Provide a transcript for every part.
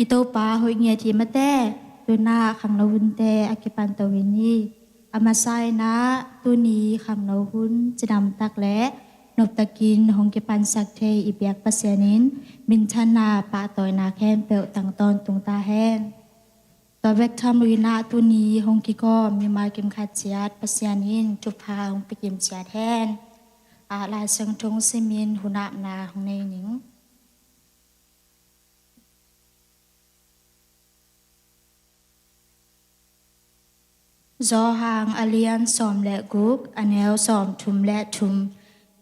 ฮิโตปาหอยเงียทีมาแต่ตัวหน้าขังนาวุนแต่อากิปันตวินีอามาไซนะตัวนี้ขังนาวุนจะนำตักและนบตะกินหงกิปันสักเทอีเปียกปัสยานินมินชนาปาตอยนาแค้นเปลตังตอนตุงตาแห้งตอเวกทำลุยนาตัวนี้หงกิก็มีมากิมขัดเสียดปัสยานินจุพาหงไปกิมเสียดแห้งอาลายเซิงทงซิมินหุนานาหงในหนิงจอหางอเลียนสอมและกุกอันแนวสอมทุมและทุม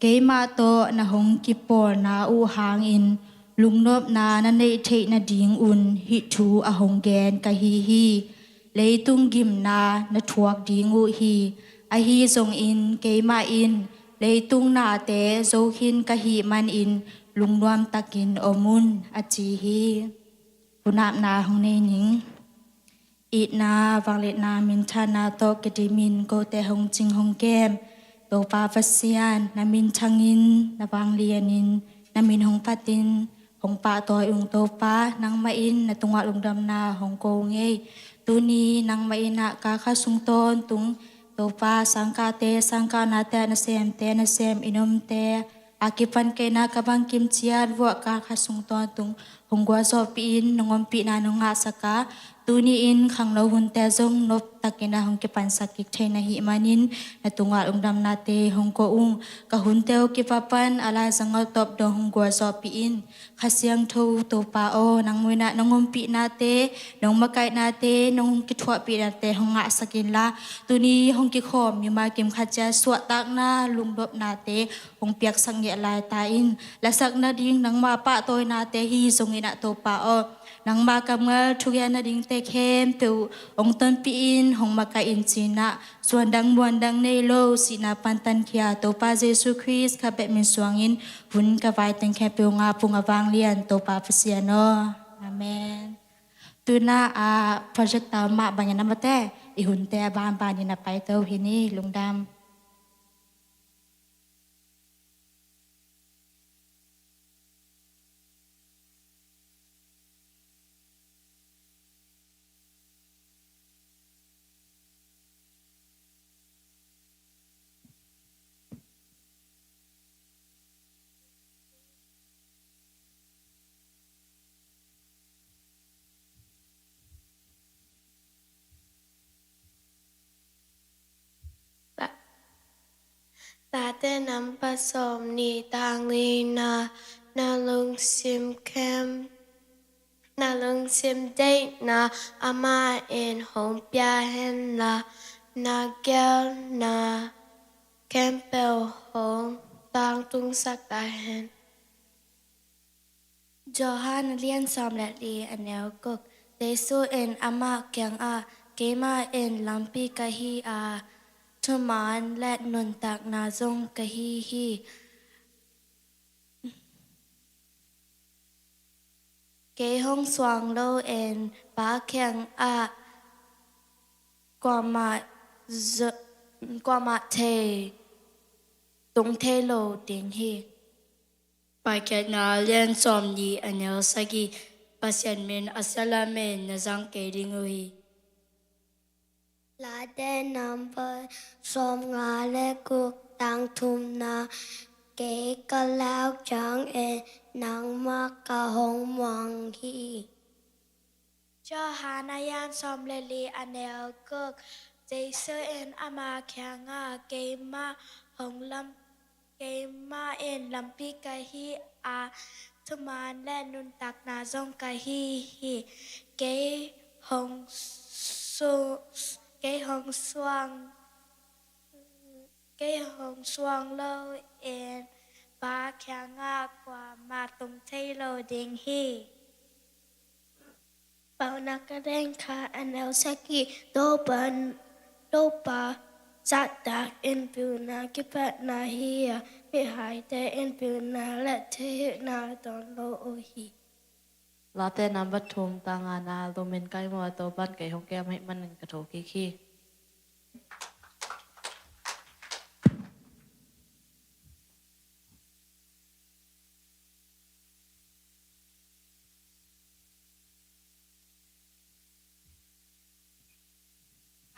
เกมาโตนะหงกิปอนาอูหางอินลุงนบนานันในเทนดิงอุนหิทูอหงแกนกะฮีเลยตุงกิมนานะทวกดิงอุฮีอฮีทรงอินเกมาอินเลยตุงนาเตโซคินกะฮีมันอินลุงนวมตะกินอมุนอจีฮีปุนาบนาหงในหนิงอีนาวังเลนามินชานาโตกติมินโกเตหงจิงหงแก้มโตปาฟัสยานนามินชังอินนาวังเลียนินนามินหงปาตินหงปาตอยอุงโตปานางมาอินนาตุงวะลุงดำนาหงโกงเอตุนีนางมาอินากาคาสุงตนตุงโตปาสังกาเตสังกานาเตนะเซมเตนะเซมอินอมเตอากิปันเกนากบังกิมเจียดวกาคาสุงตนตุงหงกัวซอปีนนงอมปีนานงอาสกาตูนีอินขังเราหุ่นแต่จงนบตะกินาหงเก็ปันสักกิเทนะหิมานินนตุงอาอุงดำนาเตหงโกอุงกะหุ่นเตวกิปปันอะไรสังเอาตบดงหงกัวซอปีอินขัดเสียงทูตูปาโอนางมวยนะนงอมปีนาเตนงมะไกนาเตนงกิทวปีนาเตหงอาสกินละตูนี้หงกิขอมมีมาเก็มขัดเจสวดตักนาลุงดบนาเตหงเปียกสังเยลายตาอินและสักนาดิงนางมาปะโตยนาเตฮีทรงอินะตูปาโอนางมากำเงาทุกยานาดิงเตเข้มเปียวองต้นปีอินหงมากาอินจีนะส่วนดังบวนดังในโลสินาปันตันเคียโตปาเจสุคริสข้าเบ็ดมินสวงอินหุ่นกวายตังแค่เปียวงาปุงอวางเลียนโตปาเฟเซียโนอาเมนตุนาโปรเจกต์ตามาบัญญัตินามแต่อีหุ่นแต่บานบานยินาไปเต้าหินี่ลุงดำตาแต่น้ำผสมนีทางลีนาลงซิมเข้มนาลงซิมได้นาอามาเอ็นหงปยาเห็นนาแก้วนาแคมเปลหงตางตุงสักตาเห็นจอฮานเลียนซอมและลีอันแนวกกเตซูเอ็นอามาเกียงเกมาเอ็นลัมปีกะฮีทุมานและนนตักนาจงกะฮีเกฮงสวางโลเอ็นปาเคียงกว่ามาเทตงเทโลติงฮีไปแค่นาเลียนซอมดีอันเนลสกีปัสยันเมนอัสลาเมนนจังเกดิงุยลาแต่น้ำผสมงาและกุกตังทุมนาเกก็แล้วจังเอ็นนางมากกะหงมองฮีจอฮานายานซอมเลลีอันเนลกกเจเซเอ็นอามาเคียงเกมาหงลำเกมาเอ็นลำปีกะฮีทุมานและนุนตักนาจงกะฮีเกหงสุเกหงสวงเกหงสวงโลเอ็นปาเคียงกว่ามาตรงเทโลเดงฮีเป่านักกระเด้งคาอันเอลสกีโตปาจัดตากเอ็นปิวนากิปะนาเฮียไม่หายแต่เอ็นปิวนาและเทนาตอนโลโอฮีลาเต้น้ำบัดทุมตางานาโดเมนไกมัวโตบ้านไก่ของแก้มให้มันหนึ่งกระโถขี้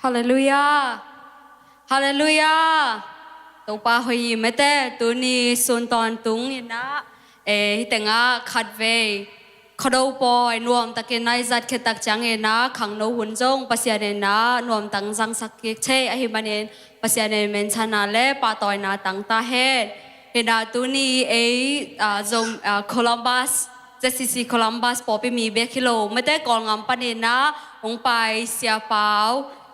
ฮาเลลูยาฮาเลลูยาตัวป้าหอยไม่แต่ตัวนี้ส่วนตอนตุงนี่นะแต่งาขัดเวขดาวปอยนวมตะเกนนายจัดเขตักจังเอนะขังโนหุ่นจงปัสยาเนนะนวมตังจังสักเกเชอหิมันเนปัสยาเนเมนชนะเล่ปาตอยนาตังตาเฮเห็นตัวนี้จงโคลัมบัสเจสซีโคลัมบัสปอไปมีเบคิโลไม่ได้ก่อนงำปนเนนะองไปเสียเปล่า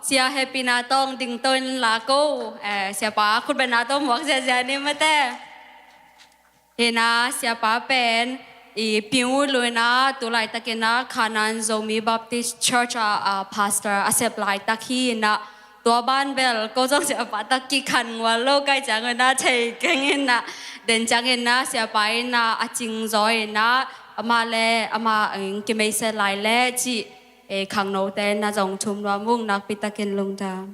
เสียแฮปปี้นาตองติงต้นลาโก้เสียป้าคุณเป็นนาตองหวังเสียนี่ไม่ได้เห็นนะเสียป้าเป็นพิวเลยนะตัวไลตะเกนะคานันโซมีบัพติสเชิร์ชพาสเตอร์อาเซปไลตะคีนะตัวบ้านเบลก็ต้องเสียป้าตะกี้ขันว่าโลกใกล้จังนะใช่แค่เงินนะเดินจังเงินนะเสียป้านะอาจิงจอยนะมาเล่มากิไม่เสร็จไลเล่จีขังโนเตนนะจงชุมว่ามุ่งนักปิตะเกนลงดาม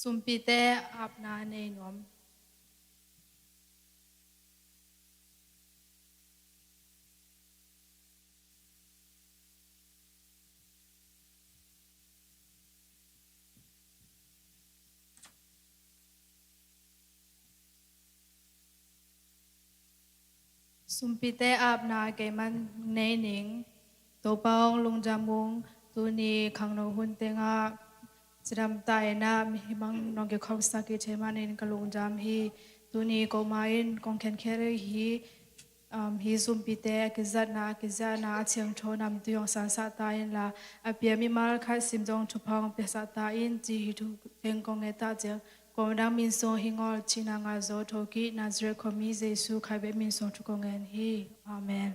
สุมปีเตอาบนาในนวมสุมปีเตอาบนาเกมันในหนิงตัวปองลุงจามุงตัวนี้ขังโนหุ่นเตงาจำตายนะมีบางน้องเกี่ยวกับสักกิจมันเองกลุงจำฮีตัวนี้ก็มาอินกองแขนแค่ฮีซุมปีเตกิจนาเชียงโชนำตัวยองสันสัตตาอินละอเปียมีมาลคัดสิมจงชุพังเปสัตตาอินจีฮิทุเองกองเอตาเจกองดังมินโซฮิงอลชินางาโซโทกินาซเรคอมิเจสุขายเบมินโซทุกองเงินฮีอาเมน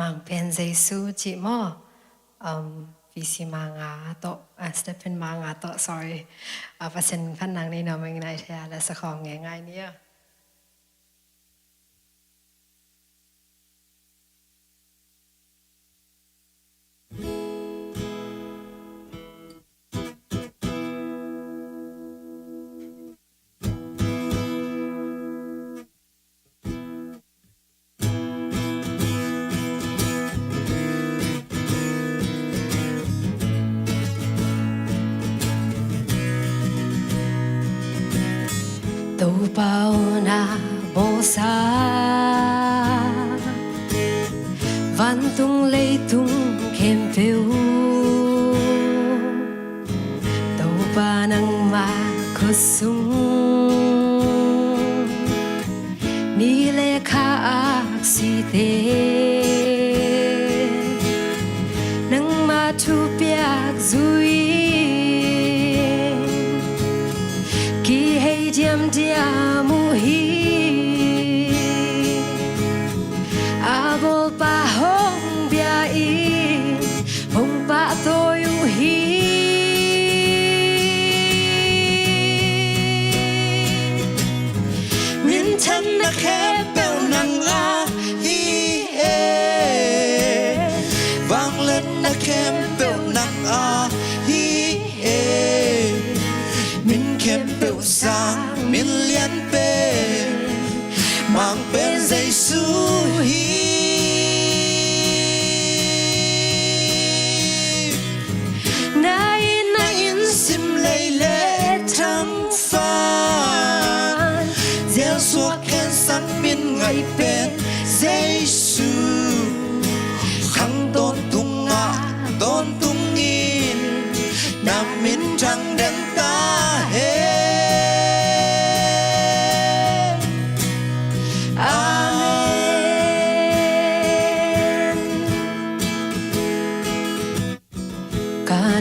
มังเป็นเจสูจิโมวิสิมังอาโตสเตเป็นมังอาโต sorry ภาษาพันนังนี่น้องไม่ง่ายแท้และสักของง่ายๆเนี่ยตัวเปล่านาโบซาวันตุงเลยตุงเข้มเปวตัวปานังมาคุสุงนี่เลขาอักสิเตนังมาทุเปียกซุยDiamu hi abol pa hong bia i hong pa to yu hi min chan na khe pel nang a hi vang lên na khem pel nang a hi min khem pel sang min lian pe mang pen Giêsu hi na in sim lei le thăm phan gieo suốt khen sang min ngày pen Giêsu khang tôn tung in nam min trăng đen ta he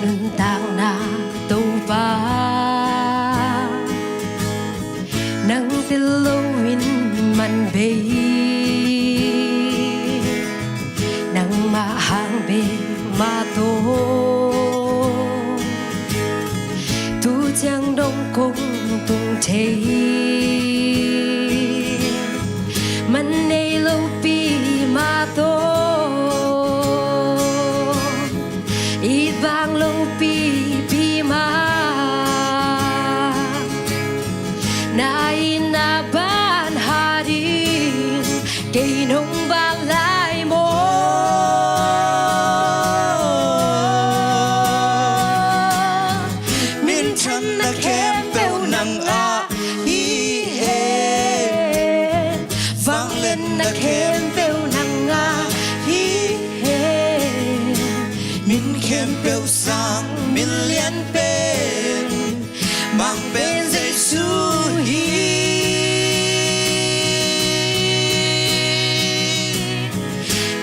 kanun tang na to ba nang tilawin man bay nang mahang bay mato tu giang đông cung tung thế man nay lâu pi mato ít vang lâu pi pi ma nai na ban harin cây nông ba lai mo min chan na kem beu nang a hi he vang lên na kem beu nang a hi he min kem beu sang min lien ben mang ben Giêsu hi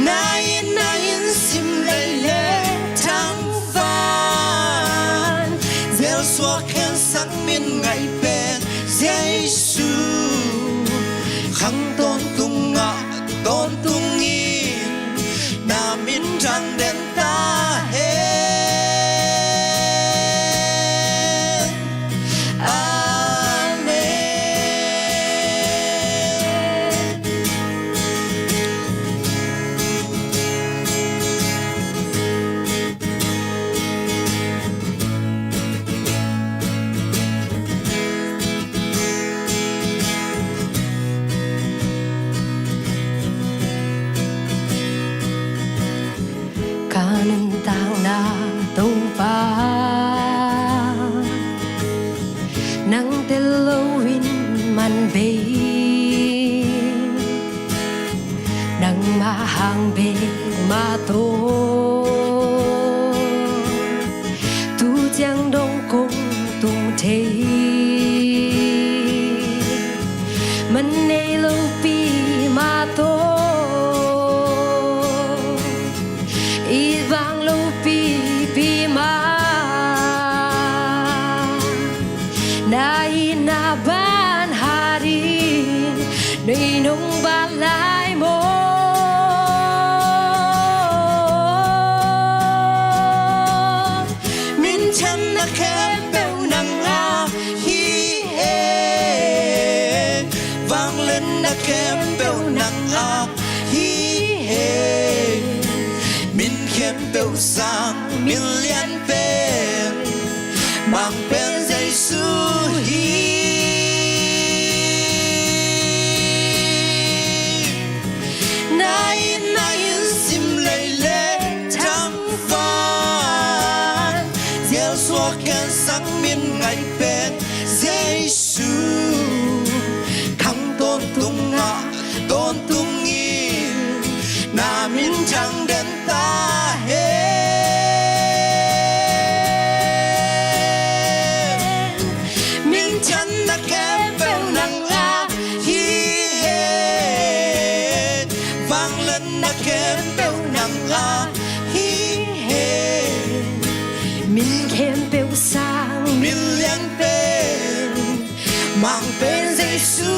nain sim lei le thang van gieo xua khen sang min ngày ben Giêsu khang tôn tung ngã tôn tung in na min trăng đen ta hết kanun tang na to ba nang tilawin man bay nang mahang bay mato tu giang đông cung tung thế man nay lâu pi mato ít vang lâu pi pi ma nai na ban harin nơi nông ba lai mo min chan na kem beu nang a hi he vang lên na kem beu nang a hi he min kem beu sang min lien ben mang ben Giêsu hi nain sim lei le thang van gieo xua khen sang min ngày ben Giêsu khang tôn tung ngã tôn tung in na min trăng đen ta hết min chan na kem beu nang a hi he vang lên na kem beu nang a hi he min khem beu sang min lien ben mang ben Giêsu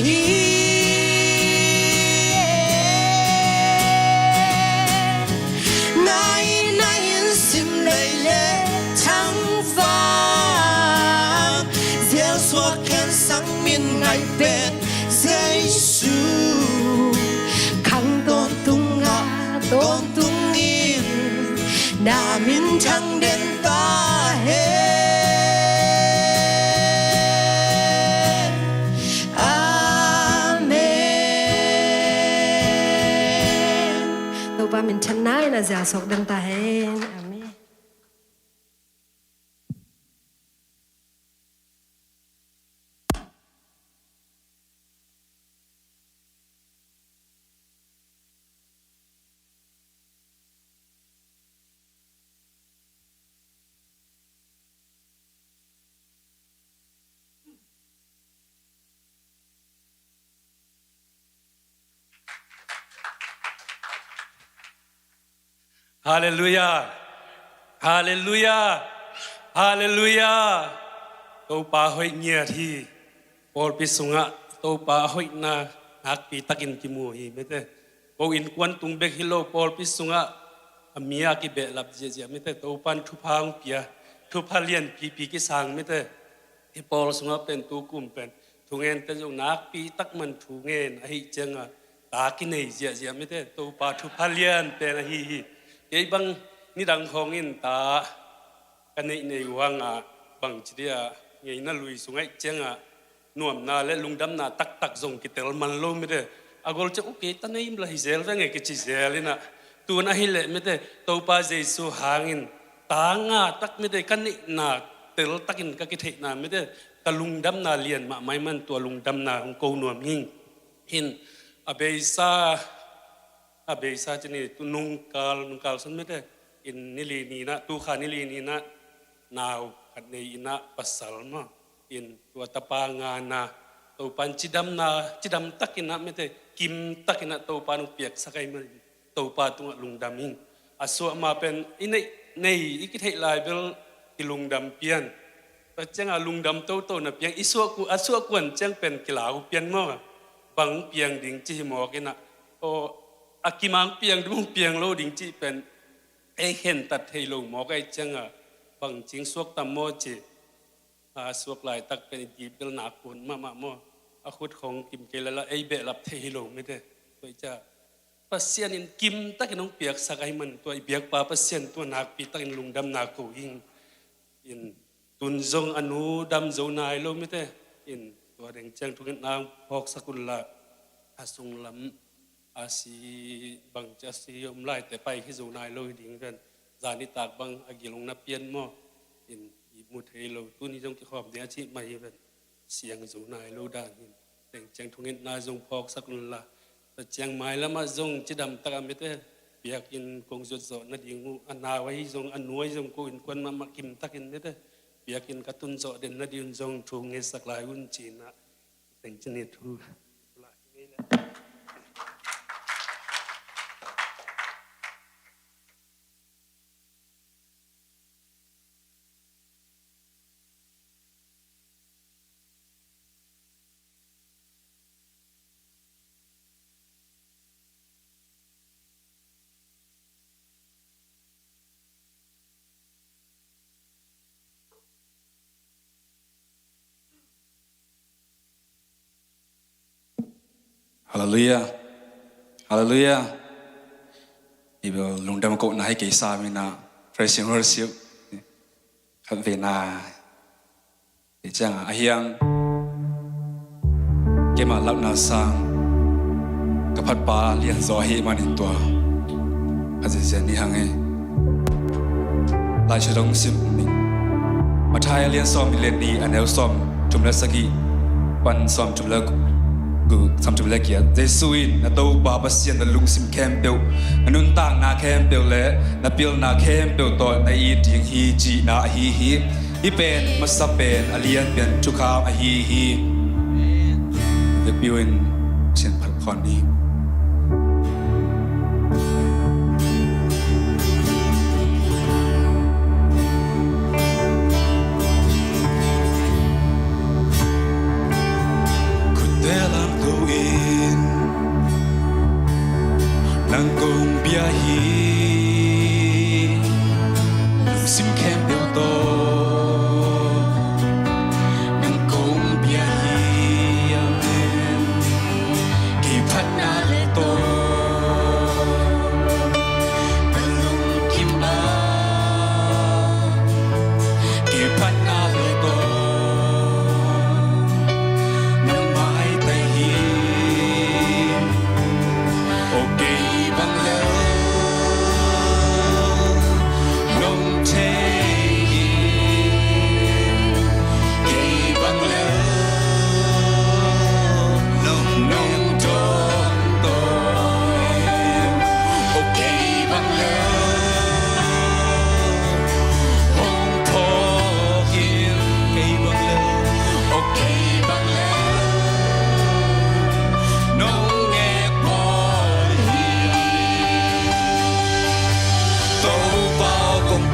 hi nain sim lei le thang van gieo xua khen sang min ngày ben Giêsu khang tôn tung ngã tôn tung in na min trăng đen ta hết amen to ba min chan nai na ja sok dan ta hen amen Hallelujah. ฮาเลลูยาฮาเลลูยาโตปาหอยเงียทีปอลปิสุงะโตปาหอยนาหักปีตักินกิมูฮีไม่ได้โออินควันตุงเบกฮิโลปอลปิสุงะอามียกิเบลับเจียไม่ได้โตปันทุพังเปียทุพาเลียนปีกิสังไม่ได้ที่ปอลสุงะเป็นตูกุมเป็นทุงเงินแต่จงนักปีตักมันทุงเงินไอ้จังอะตากินไอ้เจียไม่ได้โตปาทุพาเลียนเป็นฮีไอ้บังนี่ดังของอินตากันในวังอ่ะบังจีเดียไงนั่นลุยสุงไอ้เจ้งอ่ะนวมนาและลุงดำนาตักส่งกิเตลมันโลไม่ได้อากอลจะโอเคตอนนี้มันฮิเซลไงกิจิเซลนะตัวนั้นฮิเลไม่ได้ตัวป้าเจสุหางินตางาตักไม่ได้กันนี่นาเตลตักินก็กิเทนาไม่ได้ตะลุงดำนาเลียนมาไม่มันตัวลุงดำนาของโกนวมหินอเบซ่าจะนี่ตุนุงกาลสันไม่ได้อินนิลีนีนะตูขานิลีนีนะนาวขัดในอินะปัสสาวะอินตัวตะปางานะตัวปันจิดำตักินะไม่ได้กิมตักินะตัวปานุเปียกสักไอมันตัวปาตุงลุงดำหินอาศัวมาเป็นอินในอีกที่ลายเบลกิลุงดำเปียนแต่เจ้าลุงดำโตนะเปียงอาศัวกวนเจ้าเป็นกีฬาเปียนมั่งบังเปียงดิ่งจีหมอกินะโออากิมังเปียงดุงเปียงโลดิ่งจีเป็นไอเห็นตัดให้ลงหมอไอจังอ่ะบางจริงสวกตามโมจิสวกลายตักเป็นจีบเป็นหนักปุ่นมาโมอาคุดของกิมเกลแล้วไอเบะรับให้ลงไม่ได้ตัวจะปัสเซียนอินกิมตักน้องเปียกสักไอมันตัวเปียกปาปัสเซียนตัวหนักปีตักอินลุงดำหนักกูยิงอินตุนจงอนุดำจงนายลงไม่ได้อินตัวแดงจังทุกนางพอกสกุลละอาสุงลำอาศีบังจะสียมไล่แต่ไปที่จูนายโลยดิ่งกันจานิตากบังอากิลงนับเปียนหม้ออินมุทเฮโลตัวนี้จงที่ขอบเดียชิไม่เป็นเสียงจูนายโลด่านแต่งแจงทุกินนายจงพอกสักละแต่แจงไม้แล้วมาจงจิดำตะกไม่ได้เปียกอินกงจุดโซนัดยิงอันนาไว้จงอันนวยจงกูอินควันมากิมตะกินไม่ได้เปียกอินกระตุนโซเด่นนัดยิงจงทุงเงสักลายอุ่นจีนะแต่งชนิดทูฮาเลลูยาฮาเลลูยาอีเบลลุงดำโกนายเกษามินาเฟรชิงฮอร์ซิวขันเวนาดิจังอาเฮียงเกมาลับนาซังกับพัดปาเลียนซอฮีมันอินตัวอาจจะเจนี่ฮังเอลายชดงซิมมิงมาทายเลียนซอมมิเลนีอันเอลซอมจุมเลสกีปันซอมจุมเลกกูทำจุดเล็กเกียร์เจสุอินนาตัวบาปเสียนนาลุงซิมแคมเปิลนุนต่างนาแคมเปิลเล่นาเปิลนาแคมเปิลต่อนาอีดิงฮีจีนาฮีเป็นมัสเป็นอเลียนเป็นชุกามฮีเดบิวอินเช่นพัดคอนนี้Nangkong biyahe Sim kem bil to Nangkong biyahe Amen Kipat na leto Belum kimba Kipat na leto Nang mai tahi Okay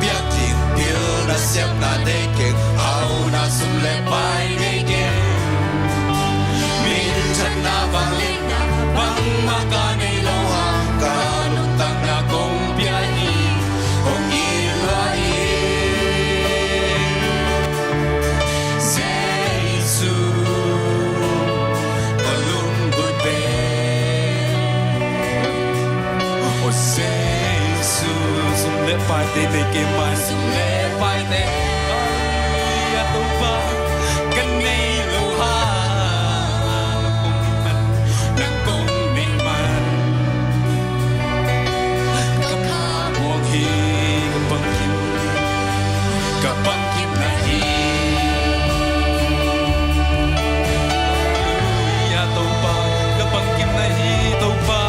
Biak sum le pai nei ke min chan na bang le na bang ma ka nei lo ha ka nu tang na kong pia ni kong i la i Giêsu ta lung bút bê o Giêsu sum le pai te te ke mai sum le pai te ya tu ba kan nei lo ha nang kong nei man ka ma buang hi ka bang kim na hi ya tu ba ka bang kim na hi tu ba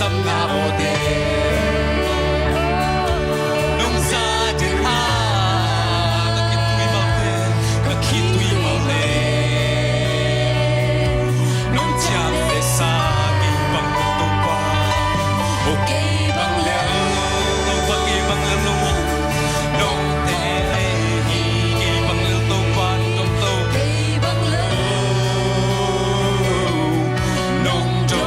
Sam na o de nong sa din ha ka kitui mau le nong cham le sa ki bang to pa o ke bang le no ba ki bang le no nong te ai ki bang le to pa nong to ke bang le nong to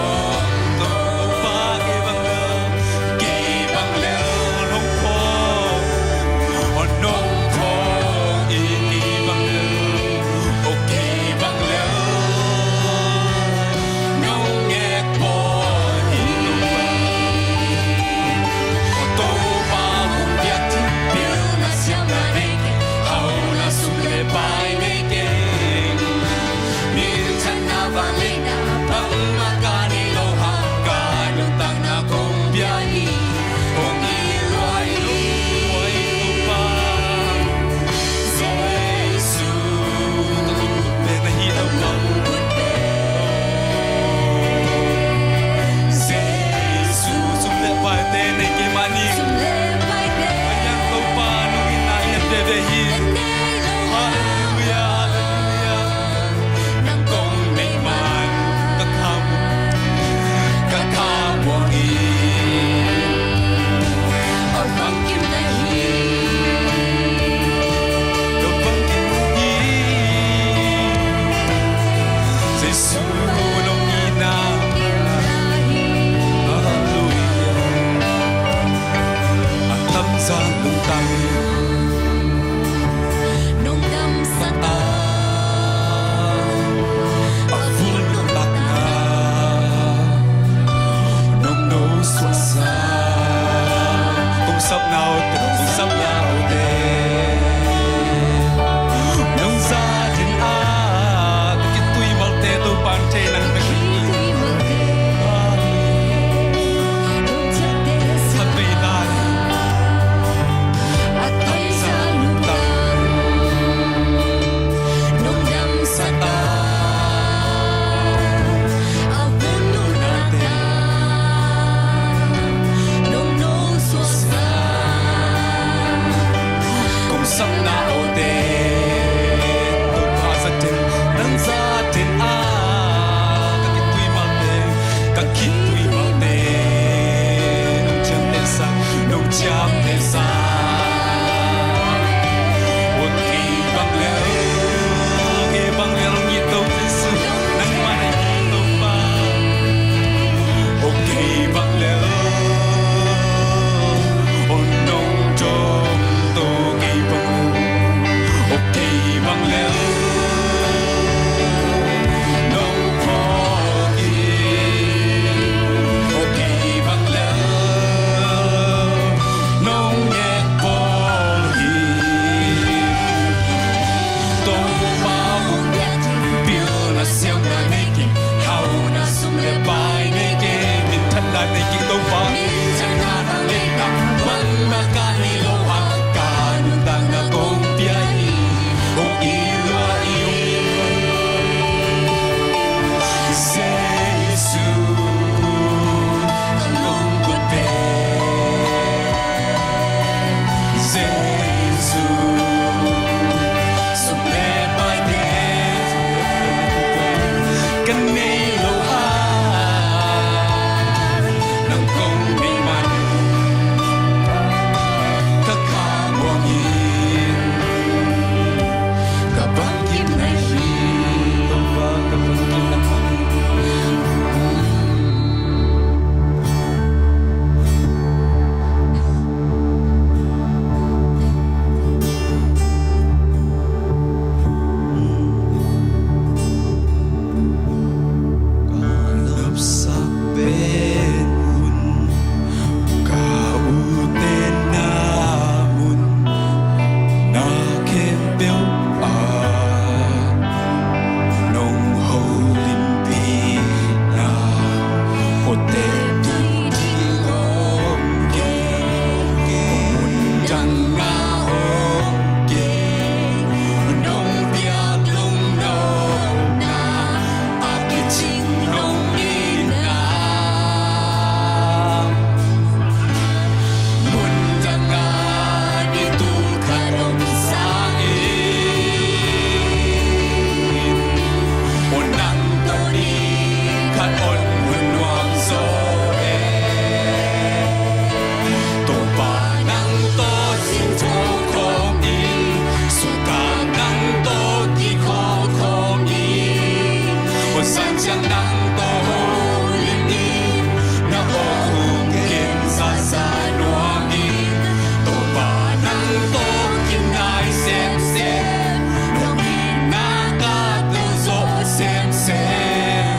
sem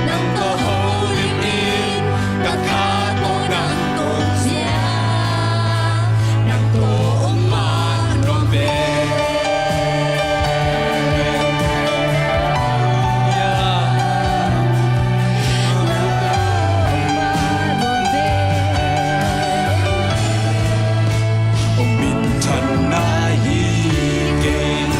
nang to holy in ka ka to nang to sia nang to man rom be Min thân na hi gen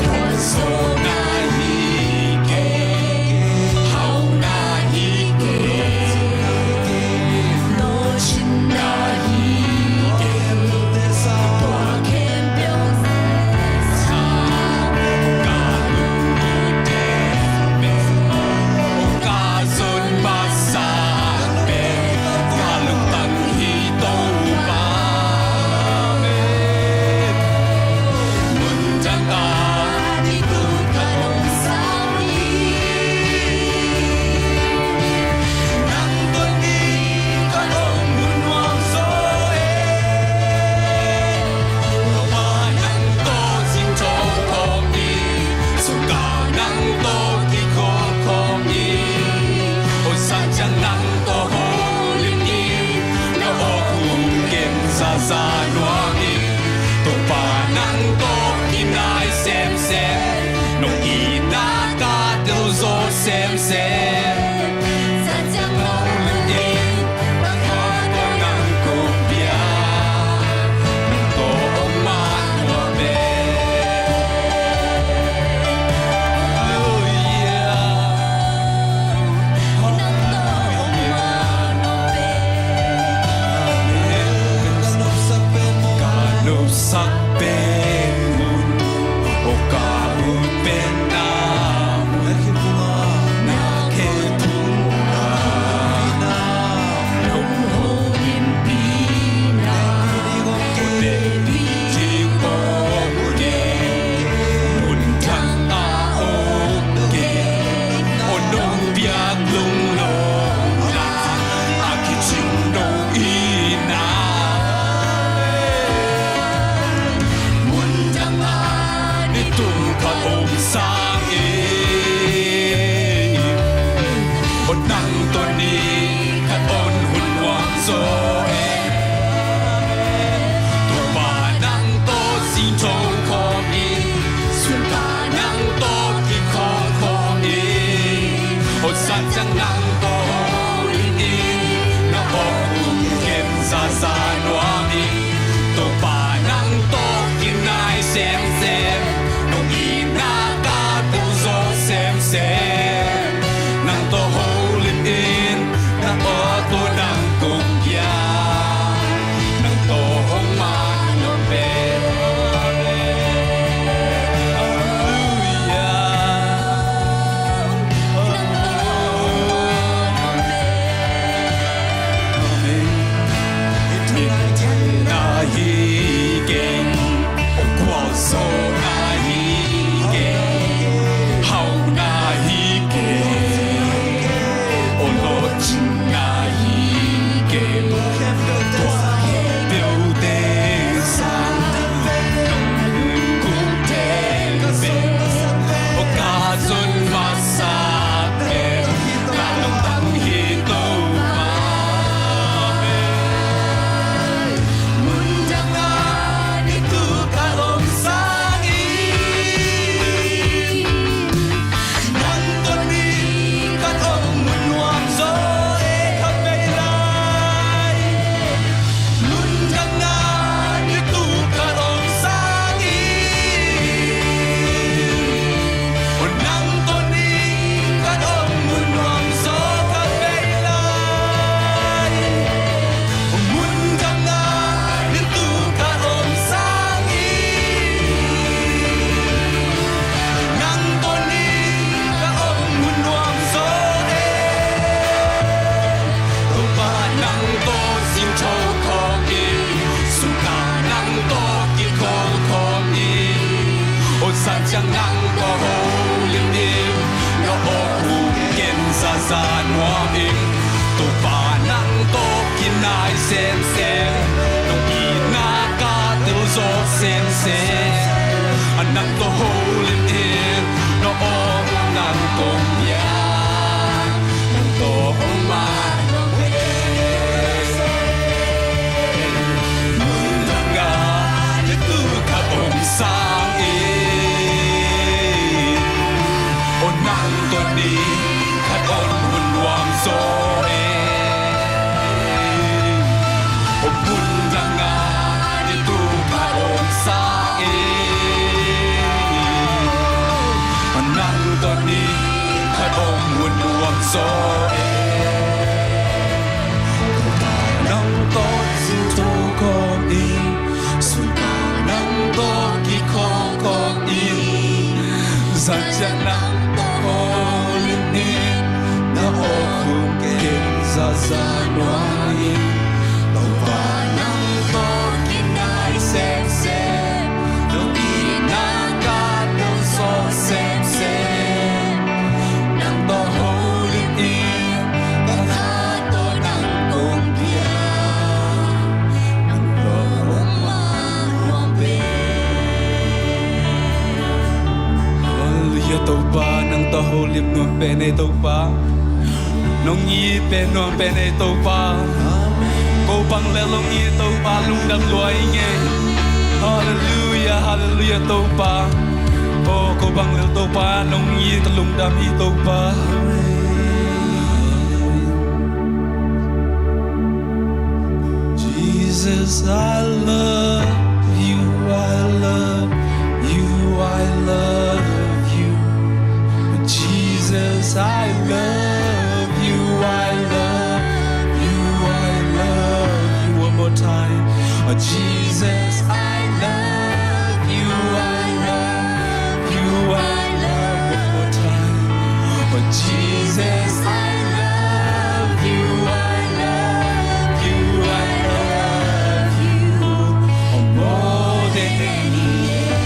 quan so na hi gen hau na hi gen lo chin na hi gen tua kem biao sa ka lu ni de be ka zon ba sa be ka lu tan hi to ba Chẳng ta đi tu cả đông sao đi nắng tuần đi cả đông buồn hoang số và nắng to xin cho không đi xuống cả nắng to thì khó không đi ôi sao chẳng nắng to hồ liêm đi nó hồ cùng kiếm xa xa loa đi tổ bà nắng to kim nai xem nông y na ca tiêu gió xem sa chẳng ngâu lên đi đang khó có nắng cùng bia nông to ông ma mùa mê oh yeah nông to ông ma mùa mê cả nụ sắc bên mùn o ka u ben na na นังตอนนี้ขัดองวุ่นรวมโซเอนังตอสิโตกองอีสุปานังตอกิคอกองอีสัจจนังตอลินีนาโอคุเกนซาซานวานีตอวานังตอกินายเซมเซดงอีนากาดงโซเซมเซนังตอโฮลินีตาตาตอนังกงเพียนังตอรมารวมเปHallelujah tau pa nang ta holim nuam pe nei tau pa nong yi pe nuam pe nei tau pa ko bang le long yi tau pa lung dam luai nge Hallelujah Hallelujah tau pa oh ko bang le tau pa nong yi ta lung dam yi tau pa Jesus I love you I love you I love you Jesus I love you I love you I love you one more time oh Jesus I love you I love you I love one more time oh Jesus I love you I love you I love you oh more than anything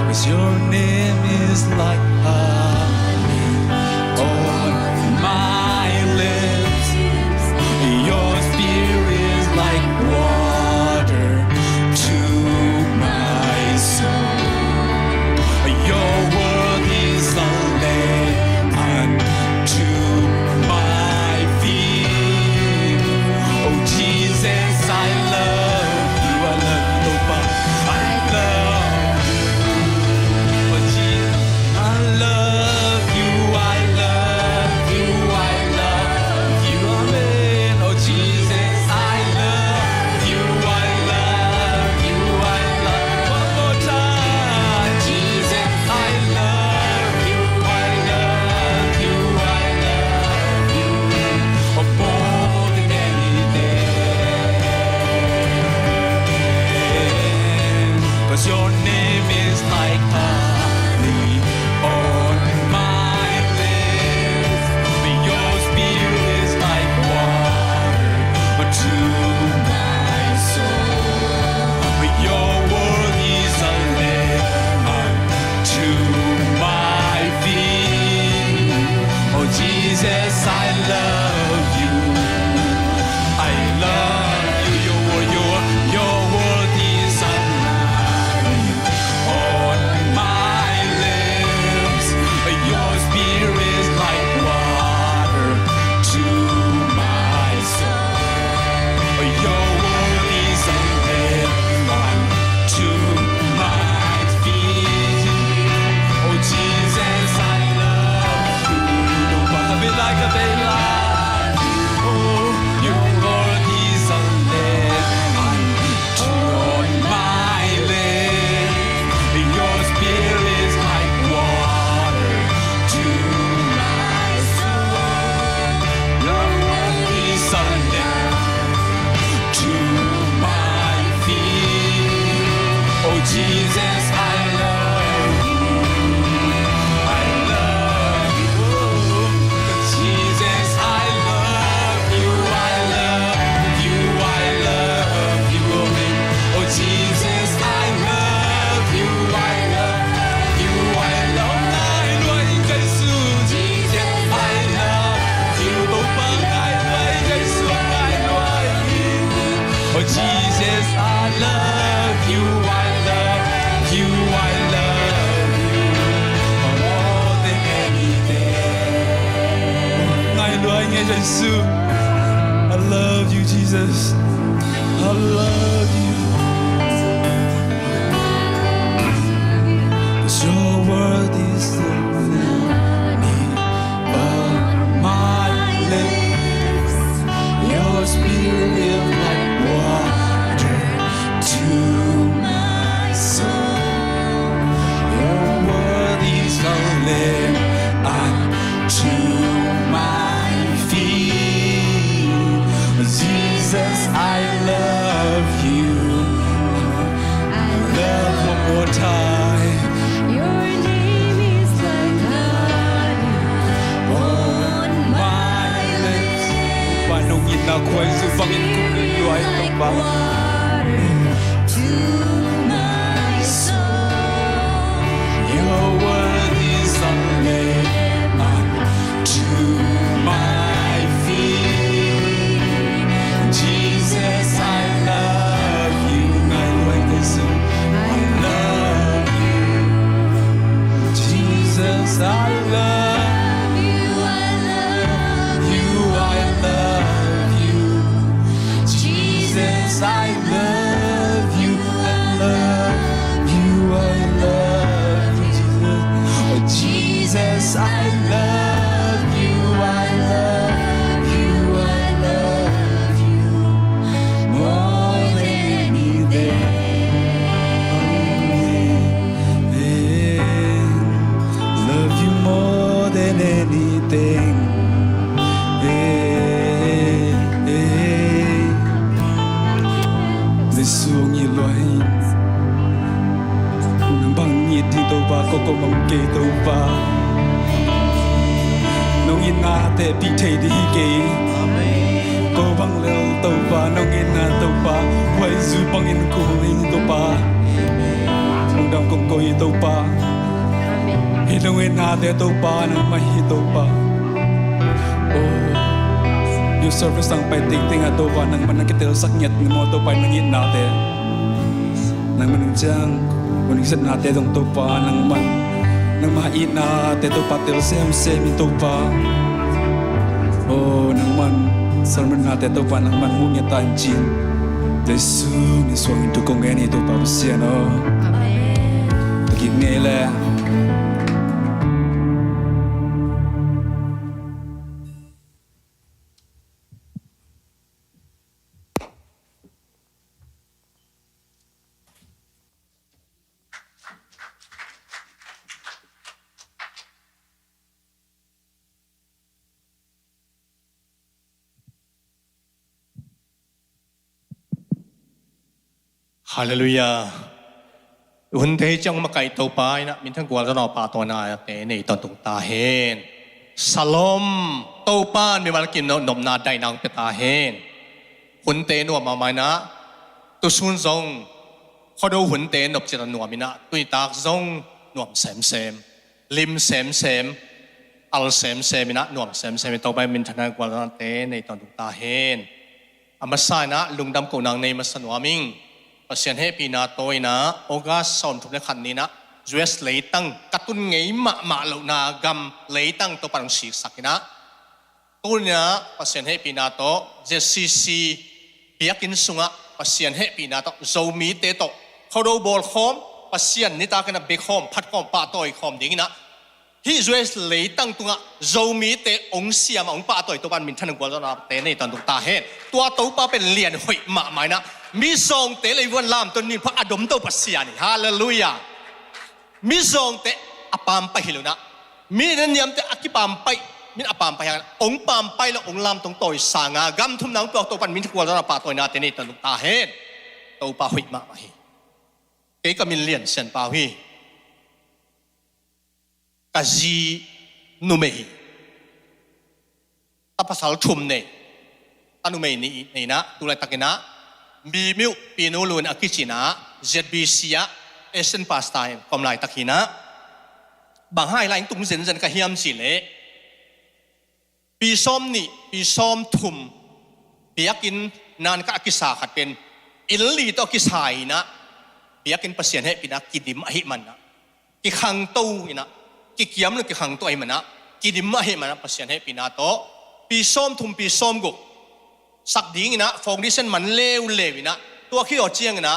Cause your name is like honey on my lips. Your spirit is like water to my soul. Your word is a lamp unto my feet. Oh Jesus, I love you. I love you, Lord. I love oh Jesus, I love you, I love you, I love you, amen. Oh Jesus, I love you, I love you, I love one more time. Jesus, I love you, I love you, I love you, oh more than anything. 'Cause your name is like honey on my lips. Your spirit is like water to my soul. Your word is a lamp unto my feet. Oh Jesus, I love you. I love you. Your word is a lamp on my lips. Your spirit is like water to my soul. Your word is a lamp unto my feet. Oh Jesus, I love you. Nobody like a daylight. Oh, your word is a lamp unto my lips. Your spirit is like water to my soul. Your word is a lamp to my feet. Oh Jesus, I love you. I love you. Jesus, I love you. I love you. I love you. Oh Jesus, I love you. I love you. I love you. Jesus, I love you. Oh Jesus, I love you. I love you. I love you. More than anything. Ngài nuôi anh nghe Giêsu. I love you, Jesus. I love you. 'Cause your word is the honey of my lips. Your spirit is like water to my ปา Your word is a lamp unto my feet. Jesus, I love you. I like this song. I love you. Jesus, I love you. I love you. I love you. Jesus, I love you. I love you. I love you. Jesus, I love you. I love you. I love you more than anything. Love you more than anything. Giêsu như loài nang bang nhiệt thì tàu ba có mong kê tàu ba nông yên na te bị thầy đi kê có bang leo tàu ba nông yên na tàu ba quay du bang yên cô hình tàu ba nông đam công coi tàu ba hi nông yên na te tàu ba nang mai hi tàu ba Your service ang pai ting ting ato ba nang manang kitel saknyat ng mo to pa nang yin nate nang manang jang kuning sat nate dong to pa nang man nang mait na te to patel sem sem to pa nang man sermon nate to pa nang man munya tanjing Yesu ni suang itu kong ngeni to pa sian amen begini le Hallelujah. Hun thế trong mà cái tàu pa na min thang gwal ra no pa to na te nei ton tung ta hen. Salom tàu pa mi mal kin no nom na dai nang pe ta hen. Hun te no ma mai na tu sun zong kho do hun te nop chira no mi na tui tak zong nuam sem sem lim sem sem al sem sem mi na nuam sem sem tàu pa min thang gwal ra te nei ton tung ta hen. Amasai na lungdam ko nang nei masanwaming pasien happy na toy na August som thum le khan ni na US leitang katun ngei ma lo na gam leitang to parang si sakina tunya pasien happy na to JCC biakin sunga pasien happy na to zomi te to khodo bol khom pasien ni ta kana big khom phat khom pa toy khom ding na hi US leitang tunga zomi te ong siam ong pa toy to ban min than gwal na te nei tan tu ta hen tua to pa pen lian hoi ma mai na mi song te le wan lam ton ni pha adom to pasia ni hallelujah mi song te apam pa hiluna mi nan yam te akipam pai min apam pa yang ong pam pai lo ong lam tong toy sanga gam thum nang to pan min kwal ra pa toy na te ni tan ta hen to pa hoi ma mai ke ka min lian sen pa hui kazi numehi tapasal thum ne anume ni na tulai takena mi miu pinulun akichina ZBC ya Asian pastime kom lai takhina bang hai lai tung zen zen ka hiam si le pi som ni pi som thum biakin nan ka akisa khat pen illi to kisai na biakin pasien he pina kidim ahi man na ki khang to ina ki kiam le ki khang to ai man na kidim ahi man na pasien he pina to pi som thum pi som go sak ding ina foundation man lew ina tua khi o chiang ina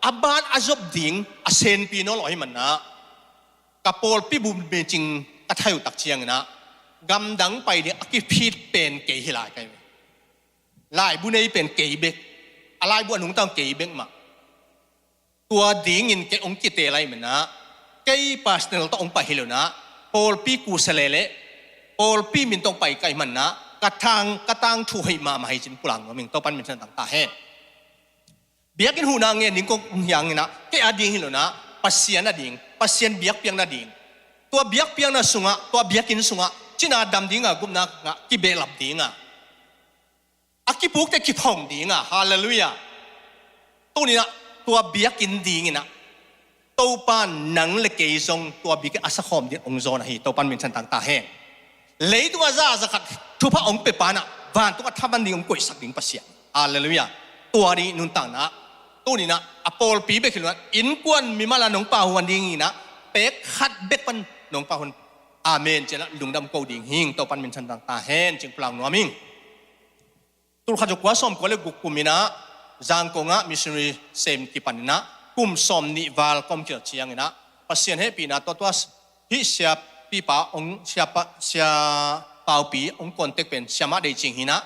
aban azob ding asen pi no loi man na kapol pi bum be ching athayu tak chiang ina gam dang pai ni aki phit pen ke hilai kai lai bu nei pen ke bek alai bu anung tang ke bek ma tua ding in ke ong ki te lai man na ke personal to ong pa hilona pol pi ku selele pol pi min tong pai kai man na katang thu hai ma mai chin pulang ming to pan min san tang ta he biakin hu na nge ning ko yang na ke ading hilona pasien ading pasien biak piang na ding tua biak piang na sunga tua biakin sunga china dam dinga gumna nga ki belap dinga อากิปุกแต่กิทองดีงะฮาเลลูยาตัวนี้นะตัวเบียกินดีงี้นะตัวปานหนังเล็กเกยซงตัวเบียกอาศัยหอมดีองโซนะฮีตัวปานเป็นชั้นต่างตาแห้งเลยตัวจ้าสักทุพระองค์เปปานะวันตัวทับมันดีองกุยสักดิ่งปัสยาฮาเลลูยาตัวนี้นุนต่างนะตัวนี้นะอพอลปีเบกิลนะอินกวนมีมาลาหนองป่าหัวดีงี้นะเป็กขัดเบ็ดปันหนองป่าหัวอาเมนเจนะลุงดำโกดิ่งหิงตัวปันเป็นชั้นต่างตาแห้งจึงพลังนัวมิงตัวข้าจะกว่าสมก็เลยกุกุมินะจางกงะมิชชันนารีเซมกิปันนะกุมสมนิวาลคอมเกิดเชียงนะปัสยันเฮปีนะตัวฮิเสียปีป่าองเสียเป่าปีองคอนเทกเป็นเสียมาได้จริงหินะ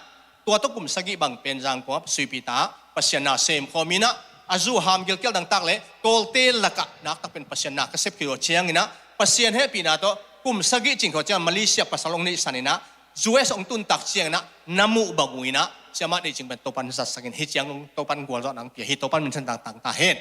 ตัวกุมสกิบังเป็นจางกงะสุยปีตาปัสยันนาเซมคอมินะอาจูฮามเกลเกลดังตักเลยโกลเตลละกะนักตักเป็นปัสยันนาก็เซฟกิโลเชียงนะปัสยันเฮปีนะตัวกุมสกิจริงเขาจะมาเลเซียปัสสาวะนี่สันนะจูเอสองตุนตักเชียงนะน้ำมูบังวินะเชื่อมาได้จริงเป็นตัวปันสัตว์สักนิดยังตัวปันกวาดรอดนังเปียฮิตัวปันมันชั้นต่างตาเห็น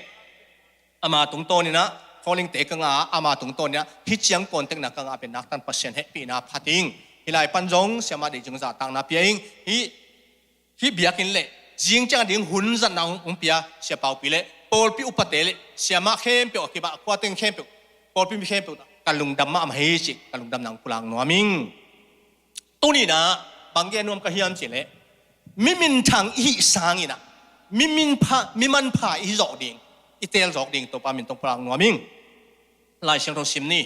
อามาตรงตัวนี้นะพอลิงเตะกังอามาตรงตัวนี้ฮิยังก่อนเต็งนักกังอาเป็นนักตันปัสเซนเฮปีนาพัดิงฮิไลปันจงเชื่อมาได้จริงจะต่างนาเปียงฮิเบียกินเล่จริงจังดิ่งหุ่นจันนางองเปียเชื่อเป่าปีเล่ปอลปีอุปเตเล่เชื่อมาเข้มเปียวกิบะกวาดเต็งเข้มเปียวปอลปีมีเข้มเปียวกันลุงดำมาอมเฮจิกันลุงดำนางกุลังนัวมิงตัวนี้นะบางแกนวมกระเฮียมจิเล่มิมินทางอีสางอีนะมิมันพาอีจอกดิ่งอีเตลจอกดิ่งตัวปามินตรงพลังนัวมิงลายเชียงทองซิมนี่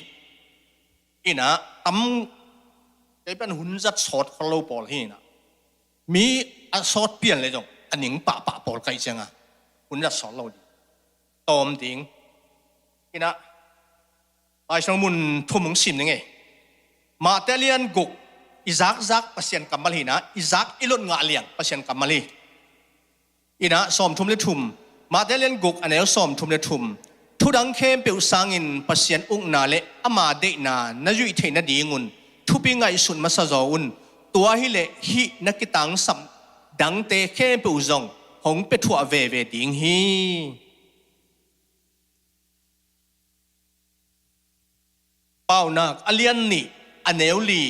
อีนะตั้มไอ้เป็นหุ่นจัดสอดคลาวปอลที่นะมีสอดเปลี่ยนเลยจ้ะอันหนิงปะปอลไกจังอ่ะหุ่นจัดสอดเราดีตอมดิ่งอีนะลายเชียงมุนทุ่มงซิมนี่ไงมาเตเลียนกุกอิซักpasien kamal hina izak ilon nga liang pasien kamali ina som thum le thum ma delen guk anel som thum le thum thudang khem pe usangin pasien ung na le ama de na na yui theina dingun thupi ngai sun ma sa zo un tua hi le hi nakitang sam dang te khem pe uzong hong pe thua ve ding hi pau nak alian ni anel li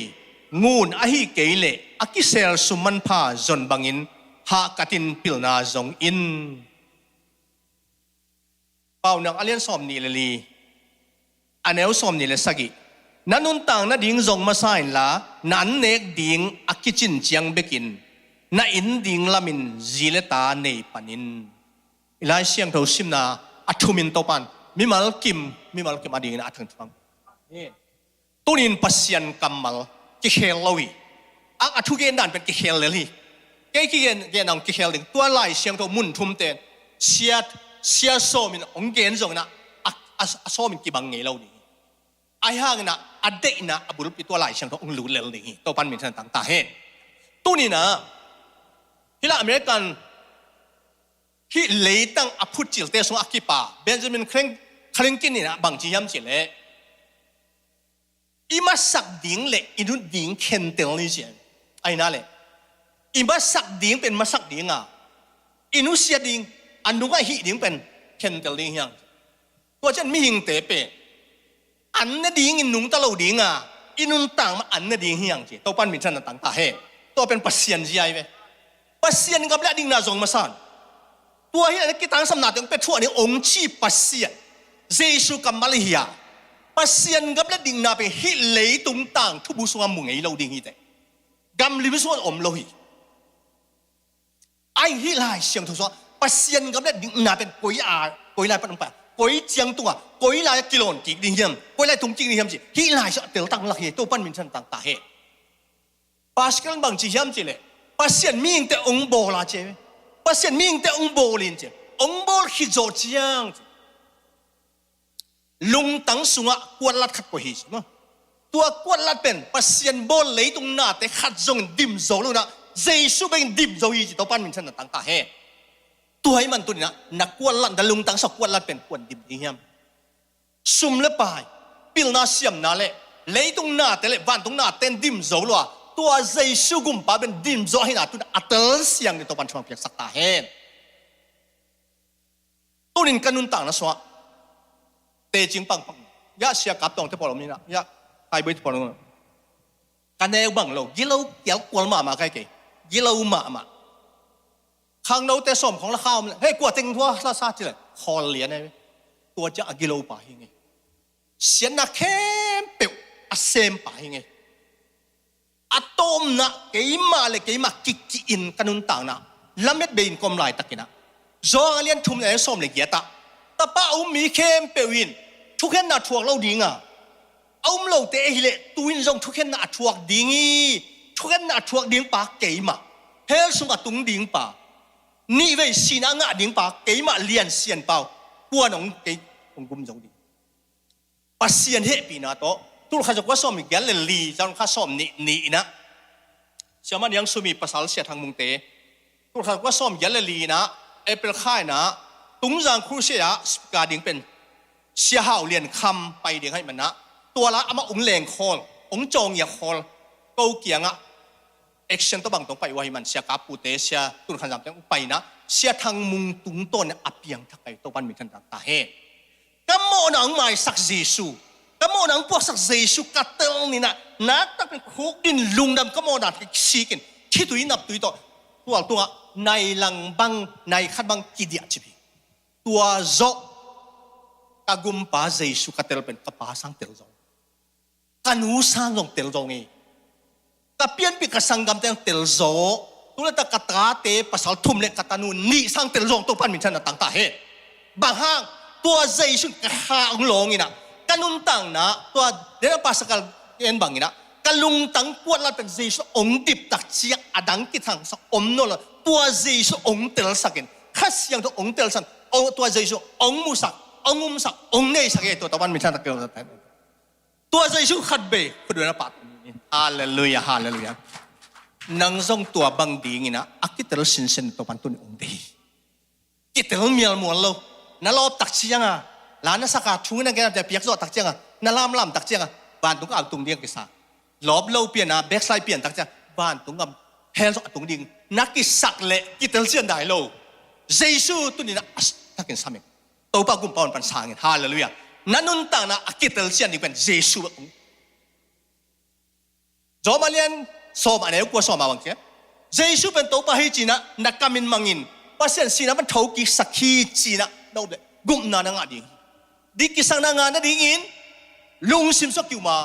งูนอหิเกเลอกิเซลสุมันพาจนบังอินหากตินปิลนาจงอินเป่านังอเลียนสอมนีเลลีอันเอลสอมนีเลสกินันนุนต่างนัดดิ่งจงมาสายละนันเนกดิ่งอกิจินเจียงเบกินนัอินดิ่งลามินจีเลตาเนปันินอิลายเสียงเท่าซิมนาอัตุมินโตปันมิมัลกิมอดิ่งนะอัถึงฟังตุนินปัสยันกัมมัลกิเคลลวีอัทุเกนดันเป็นกิเคลเลยเกนดังกิเคลดึงตัวลายเสียงตัวมุนทุ่มเตนเสียโซมินองเกนจงนะโซมินกิบังเงลดีไอห่างนะอเดนะบุรุษตัวลายเสียงตัวองลูเลลดีตัวปันมินทันต่างตาเฮตัวนี้นะฮิลาอเมริกันฮิเลตังอพุจิลเตสงอากิปาเบนจามินคลิงกินนี่นะบางจียมจิเลอีมาสักดิ่งเละอินุดิ่งเข็นเตลนี่เสียไอ้นั่นแหละอีมาสักดิ่งเป็นมาสักดิ่งอ่ะอินุเสียดิ่งอันนู้นก็หิดิ่งเป็นเข็นเตลนี่ยังตัวฉันไม่หิงเตะเปอันนั้นดิ่งอินุงตะเราดิ่งอ่ะอินุนต่างมาอันนั้นดิ่งยังจีตัวปั้นมิชันต่างตาเฮตัวเป็นปัสเซียนจีไอเว้ปัสเซียนกับแล้วดิ่งน่าจงมาสั่นตัวที่อันนี้ตั้งสำนักถึงเป็นทั่วนี่องค์ชีปัสเซียนเยซูกับมาเลเซียปัสเซียนกับและดิ่งนาไปฮิเลยตุงต่างทุบุสวามุงไงเราดิ่งฮิแต่กำลิบสวาอมโลหิไอฮิลายเสียงทุสวาปัสเซียนกับและดิ่งนาเป็นกุยลายปนปะกุยเจียงตัวกุยลายกิโลนจิกดิ่งเฮียมกุยลายตุงจิกดิ่งเฮียมจิฮิลายเสเตลตังหลักเฮตัวปั้นมินชันต่างตาเฮปัสกันบางจีเฮียมจิเลยปัสเซียนมีงแต่องโบลาเจปัสเซียนมีงแต่องโบลินเจองโบลฮิโจเจียงลุงตั้งสุงะกวนลัดขัดกว่าหิมะตัวกวนลัดเป็นปัสเซียนบอลเลยตรงหน้าแต่ขัดจงดิมโซลูนะเจสุเป็นดิมโซยีจิตตัวปั้นมันฉันต่างตาเฮตัวให้มันตัวนี้นะนักกวนลัดแต่ลุงตั้งสักกวนลัดเป็นกวนดิมอีเหี้ยมซุ่มเล็บไปปิลนาเสียมนาเล่เลยตรงหน้าแต่เล่บ้านตรงหน้าเต้นดิมโซลัวตัวเจสุกุมป้าเป็นดิมโซให้หน้าตัวอัตเตอร์เสียงในตัวปั้นช่วงเพียงสักตาเฮตัวนี้กันนุนต่างนะสวะเตจิงปังยาเสียกับตองที่พอเรามีนะยาไอ้ใบที่พอเรากันเอวบังเรากิโลเกี่ยวกวนมาใกล้ๆกิโลมา ข้างโน้ตแต่สมของละข้าวมันเฮ้ยกว่าติงทัวละซาจิเลยคอเหรียญไงตัวจะอกิโลป่ายังไงเสียนนักเข้มเปียวอาเซมป่ายังไงอะตอมนะเกี่ยมาเลยเกี่ยมากิกอินกันนุนต่างนะละเม็ดเบนกลมลายตะกินะจองเลียนทุ่มเลยสมเลยเกียตะแต่ป้าอุ้มมีเข้มเปียวอินทุกเห็นน่ะทวกเราดิ้งอ่ะอุ้มเราเตะหิเลตุยนจงทุกเห็นน่ะทวกดิ้งทุกเห็นน่ะทวกดิ้งป่าเกี่ยมาเฮลสุงกับตุงดิ้งป่านี่เว้ยสีนางะดิ้งป่าเกี่ยมาเลียนเสียนเปล่ากลัวน้องเกี่ยองกุมจงดิ้งปัสเซียนเฮปีนาโตตุลข้าจะว่าสอมแกลลีจังข้าสอมนี่นะเชื่อมันยังสุมีภาษาเสียทางมุงเตตุลข้าจะว่าสอมแกลลีนะเอเปิลค่ายนะตุงจังครูเสียสกาดิ้งเป็นเสียห่าวเรียนคำไปเดียงให้มันนะตัวละอามาองแรงคอลองจงอยากคอลเกาเกียงอะเอ็กชันตัวบางตรงไปว่าให้มันเสียกาปูเตเสียตุลข้าจะไปนะเสียทางมุงตุงต้นอับเปียงทักไปตัวบันมีทันตาเฮก็โมนังไม่สักเจสูก็โมนังพวกสักเจสูกัดเตลนี่นะนักตั้งเป็นคุกดินลุงดำก็โมนังขี้กินขี้ตุยนับตุยตัวในหลังบังในขัดบังกิเดียจีบีตัวโจกากุมป้าเจสูกัดเตลเป็นกับป้าสังเตลจงกันูสังจงเตลจงเองกับเพียนปีกับสังกัมเตลเตลโจตัวละตะกัตราเตปัสสาวะทุ่มเล็กกัตานูนี่สังเตลจงตัวพันมิชันต่างตาเฮบางห้างตัวเจสุกข้าองลงนี่นะกันลุงตังนะตัวเดี๋ยวภาษาการเอ็นบางนี่นะกันลุงตังปวดละเป็นเจสุองดิบตักเชียอดังกิทังสักอมโนละตัวเจสุองเตลสักินข้าเสียงตัวองเตลสักตัวเจสุองมุสักองมุสักองเนสักตัวตะวันมิชันตะเกียวตัวเจสุขัดเบคุณดูนะปัดฮาเลลูยาฮาเลลูยานังทรงตัวบางดีนี่นะอักกิเตลสินเซนตัวปันตุนองดีกิเตลเมียลมวนโลนั่นเราตักเชียงอ่ะหลานนักสักการชูนั่งแกจะเปียกโซตักเชียงอ่ะนั่นลำตักเชียงอ่ะบ้านตุงก็เอาตุงเดียงกิสาลอบเล่าเปลี่ยนนะแบ็กไซด์เปลี่ยนตักเชียงบ้านตุงกับแฮนส์ตุงดิ่งนักกิสักเละกิเตลเชียนได้โลเจสูตุนี่นะตักกินสามีตัวปากุมปอนปันสางฮาเลลูยานั่นนุ่นต่างนะกิเตลเชียนนี่เป็นเจสูจอมาเลียนสอบอะไรก็สอบมาบางทีเจสูเป็นตัวปาให้จีนะนักการมินมังอินภาษาสีนะมันเท่ากิสักขีจีนะเราเด็กกุมนานังอดีดิกิสังนางานดีอินลุงซิมสกิวมา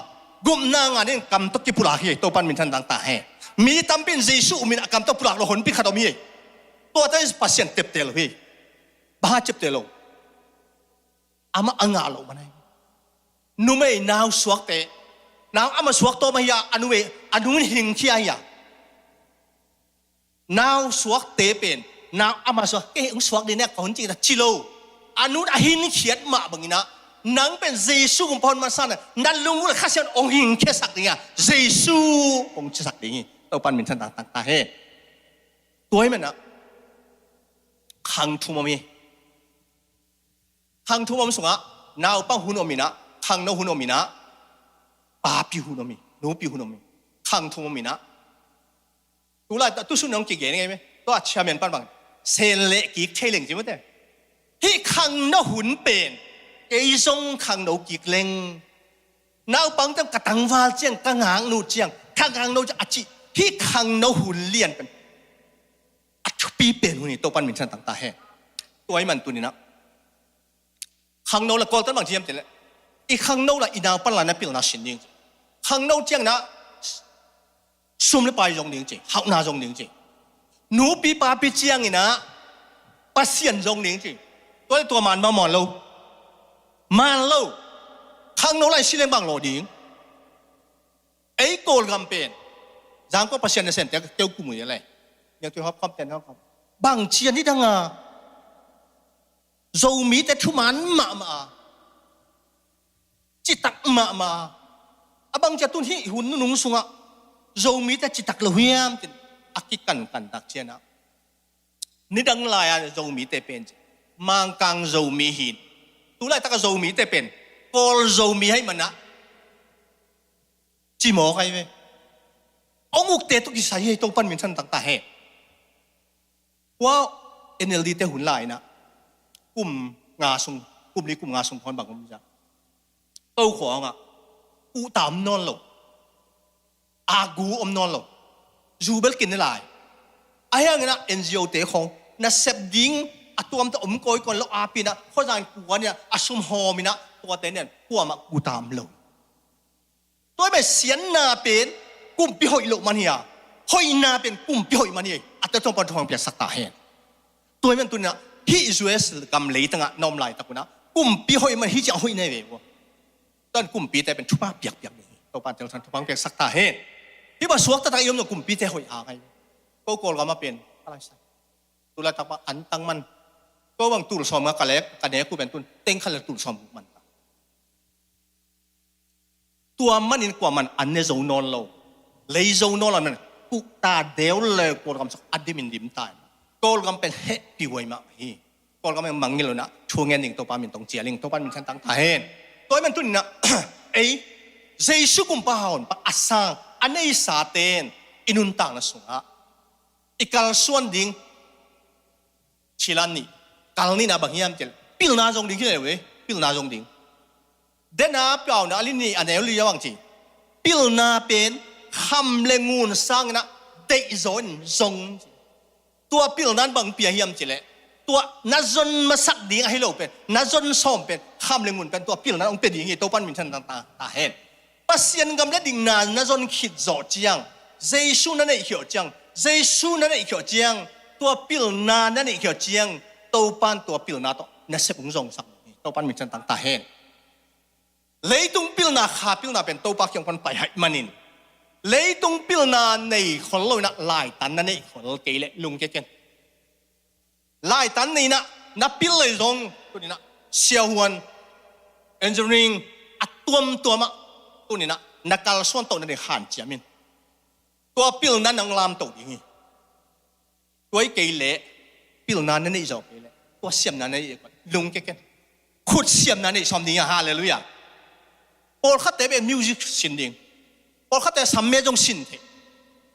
กุมนางานนี่กำตกิปุระเฮตัวปันมินทันต่างตาเฮมีตั้มเป็นเจสูมินกำตปุระเราหนพิขัดมีตัวแต่ภาษาเต็มเตลเฮบ้าเจ็บเตลอามาอ่างาโลมันไงนุ่มเอ้นาวสวกเตนาวอามาสวกตัวมายาอนุหิงขี้ยานาวสวกเตเป็นนาวอามาสวกเอ้ยสวกดีเนี่ยคนจริงนะชิโลอนุอาหินเขียดมาบางนะนังเป็นเจสูของพรมาสันนั่นลุงเลยข้าเสียนองหิงแค่สักเดียวเจสูองค์สักเดียวตัวปันมินทันต่างตาเฮตัวให้มันนะขังทุ่มมีขังทุ่มมีสงะนาวปังหุนอมีนะขังนาวหุนอมีนะป้าปิหุนอมีนูปิหุนอมีขังทุ่มมีนะตัวละตัวสุนัขกี่เงี้ยไงไหมตัวเชื่อมันปันบางเซนเล็กกี่เทลิงจริงไหมเต้ที่ขังนหุ่นเป็นไอ้ทรงขังนกิกเล็งนาวปังเต็มกระตังวาเจียงกระหางนูเจียงขังนจะอจิที่ขังนหุ่นเลียนเป็นอจุปีเป็นหุ่นนี่ตัวปันมินชันต่างตาแห่ตัวไอ้มันตัวนี้นะขังนละกอลตั้งบางทีมันเจเลยอีขังนละอีนาวปันละนั่นเป็นนาชินจริงขังนเจียงนะซุ่มเลยไปยงจริงหักนาจงจริงหนูปีปาปีเจียงนี่นะปัสเซียนจงจริงตัวมันมาหมอนเรามันเราข้างโน้นไรสิเลงบางโลดิ้งไอ้โกลกำเป็นจางก็ประชันในเส้นแต่เจ้ากุมอะไรอย่างที่เขาคำเตือนเขาครับบางเชียนนี่ดังอ่ะโจมีแต่ทุมันมาจิตตักมาบางเจ้าตุนที่หุ่นนุ่งสุงอ่ะโจมีแต่จิตตักละเวียมจิตอักกิกันตักเชียนะนี่ดังลายโจมีแต่เป็นมังกังโจมีหินตัวแรกตะโจมีแต่เป็นกอลโจมีให้มันนะจีโมใครไหมองค์เตตุกิสายให้ตรงปันมินทันต่างตาให้ว่าNLD แต่หุ่นลายนะกลุ่มงาซุงกลุ่มนี้กลุ่มงาซุงคนบางคนจะเต้าขวางอ่ะอุตามนอนหลงอากูอมนอนหลงจูเบลกินได้หลายไอ้ยังไงนะ NGO เตะของ na sep ding atuam ta koi kon lo apina khojan kuan ya asum homina to te nen kuama kutam lo toy be sian na pen kum pi hoi lo man ya hoi na pen kum pi hoi man ye atta tong pan thong pya sakta hen toy men tunia hi us kam lei tanga nom lai takuna kum pi hoi man hi cha hoi ne ve wo ton kum pi teเป็นชุบเปียกto pan tel san to pan pek sakta hen hi ba suak ta ta yom no kum pi te hoi a kai ko kol ga maเป็นอะไรสักตุลาตะอันตังมันก็วังตุลสอมกะเล็กกันเนกูเป็นตุนเต็งขันตุลสอมมันตัวมันอินกว่ามันอันเนโซนอนโลเลยโซนอนละมันปุกตาเดียวเลยกอลกำสักอดีมินดิมตายกอลกำเป็นเฮปิวมาฮีกอลกำเป็นมังเงลนะช่วงเงินหนึ่งตัวปามินตรงเจียลิงตัวปามินฉันตั้งท่าเห็นตัวมันตุนนะเอ้เจสุกุมปะฮอนปะอัสซังอันนี้สาเตนอินุนตังนะสุงะอีกาลส่วนดิ่งชิลันนี่กาลนี่นะบางอย่างเจลปิลนาจงดิ่งที่ไหนเว้ยปิลนาจงดิ่งเดน่าเปล่านะลินี่อันไหนลีอย่างจีปิลนาเป็นคำเลงูนสร้างนะเตยจนจงตัวปิลนั้นบางเปียอย่างเจลตัวนัจนมาสักดิ่งให้เราเป็นนัจนส้มเป็นคำเลงูนเป็นตัวปิลนั้นองเป็นอย่างนี้ตัวปั้นมินชันต่างๆตาเห็นปัสยันกำเนิดดิ่งนานนัจนคิดโจเจียงเจสุนั่นเองเขียวเจียงเจสุนั่นเองเขียวเจียงตัวปิลนานั่นเองเขียวเจียงตัวปั้นตัวปิลนาตัวนั่นเสพงจงสักตัวปั้นมินชันต่างตาเห็นเลยตรงปิลนาขาปิลนาเป็นตัวปักยังคนไปให้มันนินเลยตรงปิลนาในคนเราหนักลายตันนั่นเองคนเราเกลี่ยลุงเก่งลายตันนี่นะนับปิลเลยตรงตัวนี้นะเชียวฮวนเอนจิเนียริงอัดตัวมะตัวนี้นะนักการส่วนตัวนั่นเองหันเจียมินตัวปิลนั้นนังลามตัวอย่างนี้ตัวเกลี่ยปิลนานั่นเองจะเกลี่ยตัวเสียมนั่นเองลุงเก่งขุดเสียมนั่นเองชมดีฮาเลลูยาพอเขาเตะเป็นมิวสิกสินดิ่งพอเขาเตะสัมเมจงสินเถ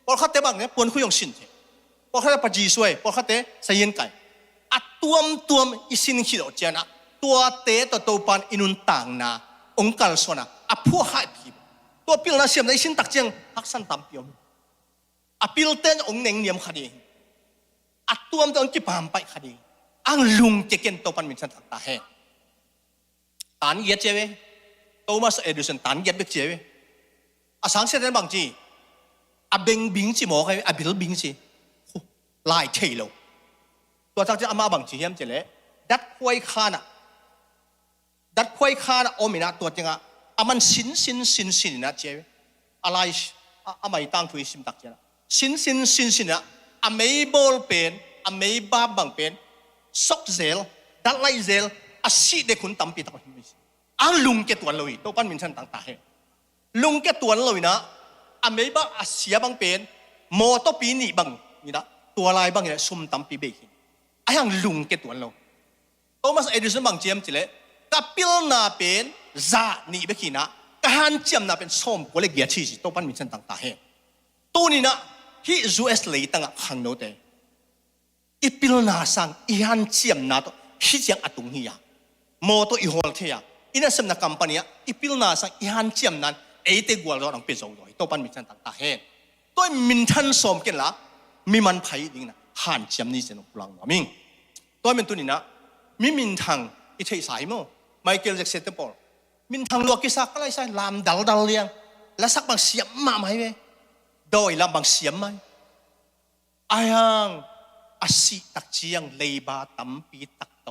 พอเขาเตะบางเนี่ยปนคุยงสินเถพอเขาเตะปจีสวยพอเขาเตะใส่ยินไก่อัดตัวอิสินขิดออกเจนะตัวเตะตัวปันอินุนต่างนาองค์การส่วนนะอับผู้หายผีตัวพิลนาเสียมในสินตักเจียงฮักสันตามเปียมอับพิลเต้นองค์เน่งเนียมคดีอัดตัวองค์จิปามไปคดีอังลุงเจเกนตัวปันมินสันตาเฮตานเยียเจเวโทมัสเอดิสันตันเก็บเด็กเจ๋ออาสังเสด็จบางจีอาเบงบิงจีหมอใครอาบิลบิงจีลายเทโลตัวจากที่อามาบางจีเฮียมเจเล่ดัดควายคานะโอมินะตัวจริงอ่ะอามันสินนะเจ๋ออะไรอาไม่ตั้งทุยสิมตักเจ้าสินนะอาไม่บอลเป็นอาไม่บาบังเป็นซอกเซลดัดไลเซลอาชีเด็กคนตั้มปีตักหิมิอังลุงเกตัวเลยตัวปั้นมินชันต่างตาเห็นลุงเกตัวเลยนะอเมริกาอาเซียบางเป็นโมโตปีนี่บางนี่นะตัวลายบางเนี่ยซุ่มตั้มปีเบกินไอ้ยังลุงเกตัวเลยโทมัสเอดิสันบางเจียมจิเล่กับพิลนาเป็นซานี่เบกินะกับฮันเจียมน่ะเป็นส้มก็เลยเกียร์ชีสตัวปั้นมินชันต่างตาเห็นตัวนี้นะที่ยูเอสเลยตั้งขังโนเตอีพิลนาสังอีฮันเจียมน่ะตัวที่เจียงอัตุงฮียโมโตอีโฮลเทียอินาสมนักคัมปานีอีพิลนาสังอีฮันเจียมนั้นเอเตกัวเราต้องเป็นโซ่ด้วยตัวปันมิชันต่างตาเห็นตัวมินทันสมกันละมีมันไผ่ดิ่งนะฮันเจียมนี่จะนุกลังว่ามิงตัวมินตัวนี้นะมีมินทังอีเทสายมั้งไมเคิลแจ็คสันเตอร์พอลมินทังลวกิสักอะไรใช่ลามดัลเลียงและสักบางเสียมมาไหมเว้ยโดยลามบางเสียมไหมไอ้ยังอาศิตักเจียงเลยบาตัมปีตักโต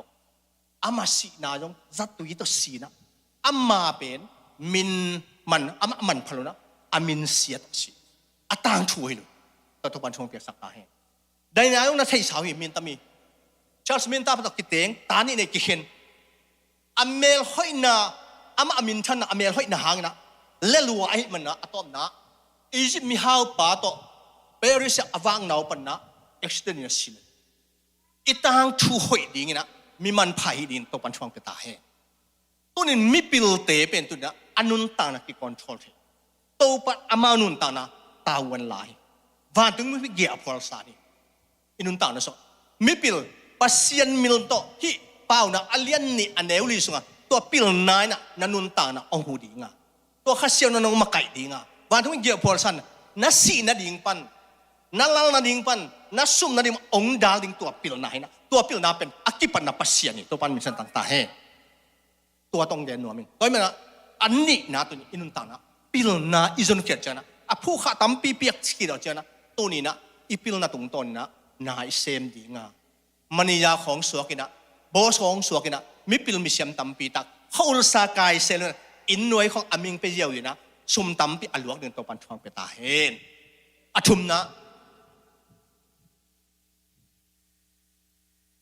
อามาสีนายงจัดตุยตัวสีนะอามาเป็นมินมันอามามันพลุนะอามินเสียตัวสีอาต่างช่วยเลยตัวทุกวันชงเปียกสักตาเห็นได้นายงนัทให้สาวมินตามีชาร์ลส์มินตาพัตกิเตงตานี่ในกิเห็นอเมลห้อยนาอามามินชันนะอเมลห้อยนาหางนะเล่ลัวไอ้มันนะอะตอมนะอียิปต์มีฮาวป่าโตเปริสอวังนาวปันนะเอ็กซ์เตอร์เนียสิลอีต่างช่วยดีงี้นะมีมันไผ่ดินตัวปัญชวงเปตาเฮตัวนี้มีปิลเตเป็นตัวนี้อนุนตานะกิคอนโทรลตัวปัญอามานุนตานะตาวันลายวันถึงไม่เกี่ยวพอลสานีอนุนตานะสมีปิลปัสยันมิลโตที่เปล่านะอเลียนนี่อันเอวลิสุงะตัวปิลนายนะนันุนตานะองหูดีงะตัวข้าเซียวนันองมาไก่ดีงะวันถึงไม่เกี่ยวพอลสันนัสีนัดยิงปัน นั่นนั่นดิ่งปันนั่นซุ่มนั่นดิ่งองดาลิ่งตัวปิลนาให้นะตัวปิลนาเป็นอักกิปันนับเสียนี่ตัวปันมีสันต่างตาเฮตัวตรงเดนนัวมิงตัวมันนะอันนี้นะตัวนี้อินุนตานะปิลนาอิจนเกิดเจนะอ่ะผู้ข้าตั้มปีเปียกสกีเราเจนะตัวนี้นะอีปิลนาตรงต้นนะนายเซมดิ่งอ่ะมันยาของสวกินะบอสของสวกินะมิปิลมิเซียมตั้มปีตักเขาอุตสาห์กายเซลล์อินหน่วยของอามิงไปเยี่ยวอยู่นะซุ่มตั้มปีอลวกเดินตัวปันช่วงไปตาเห็นอาทุมนะ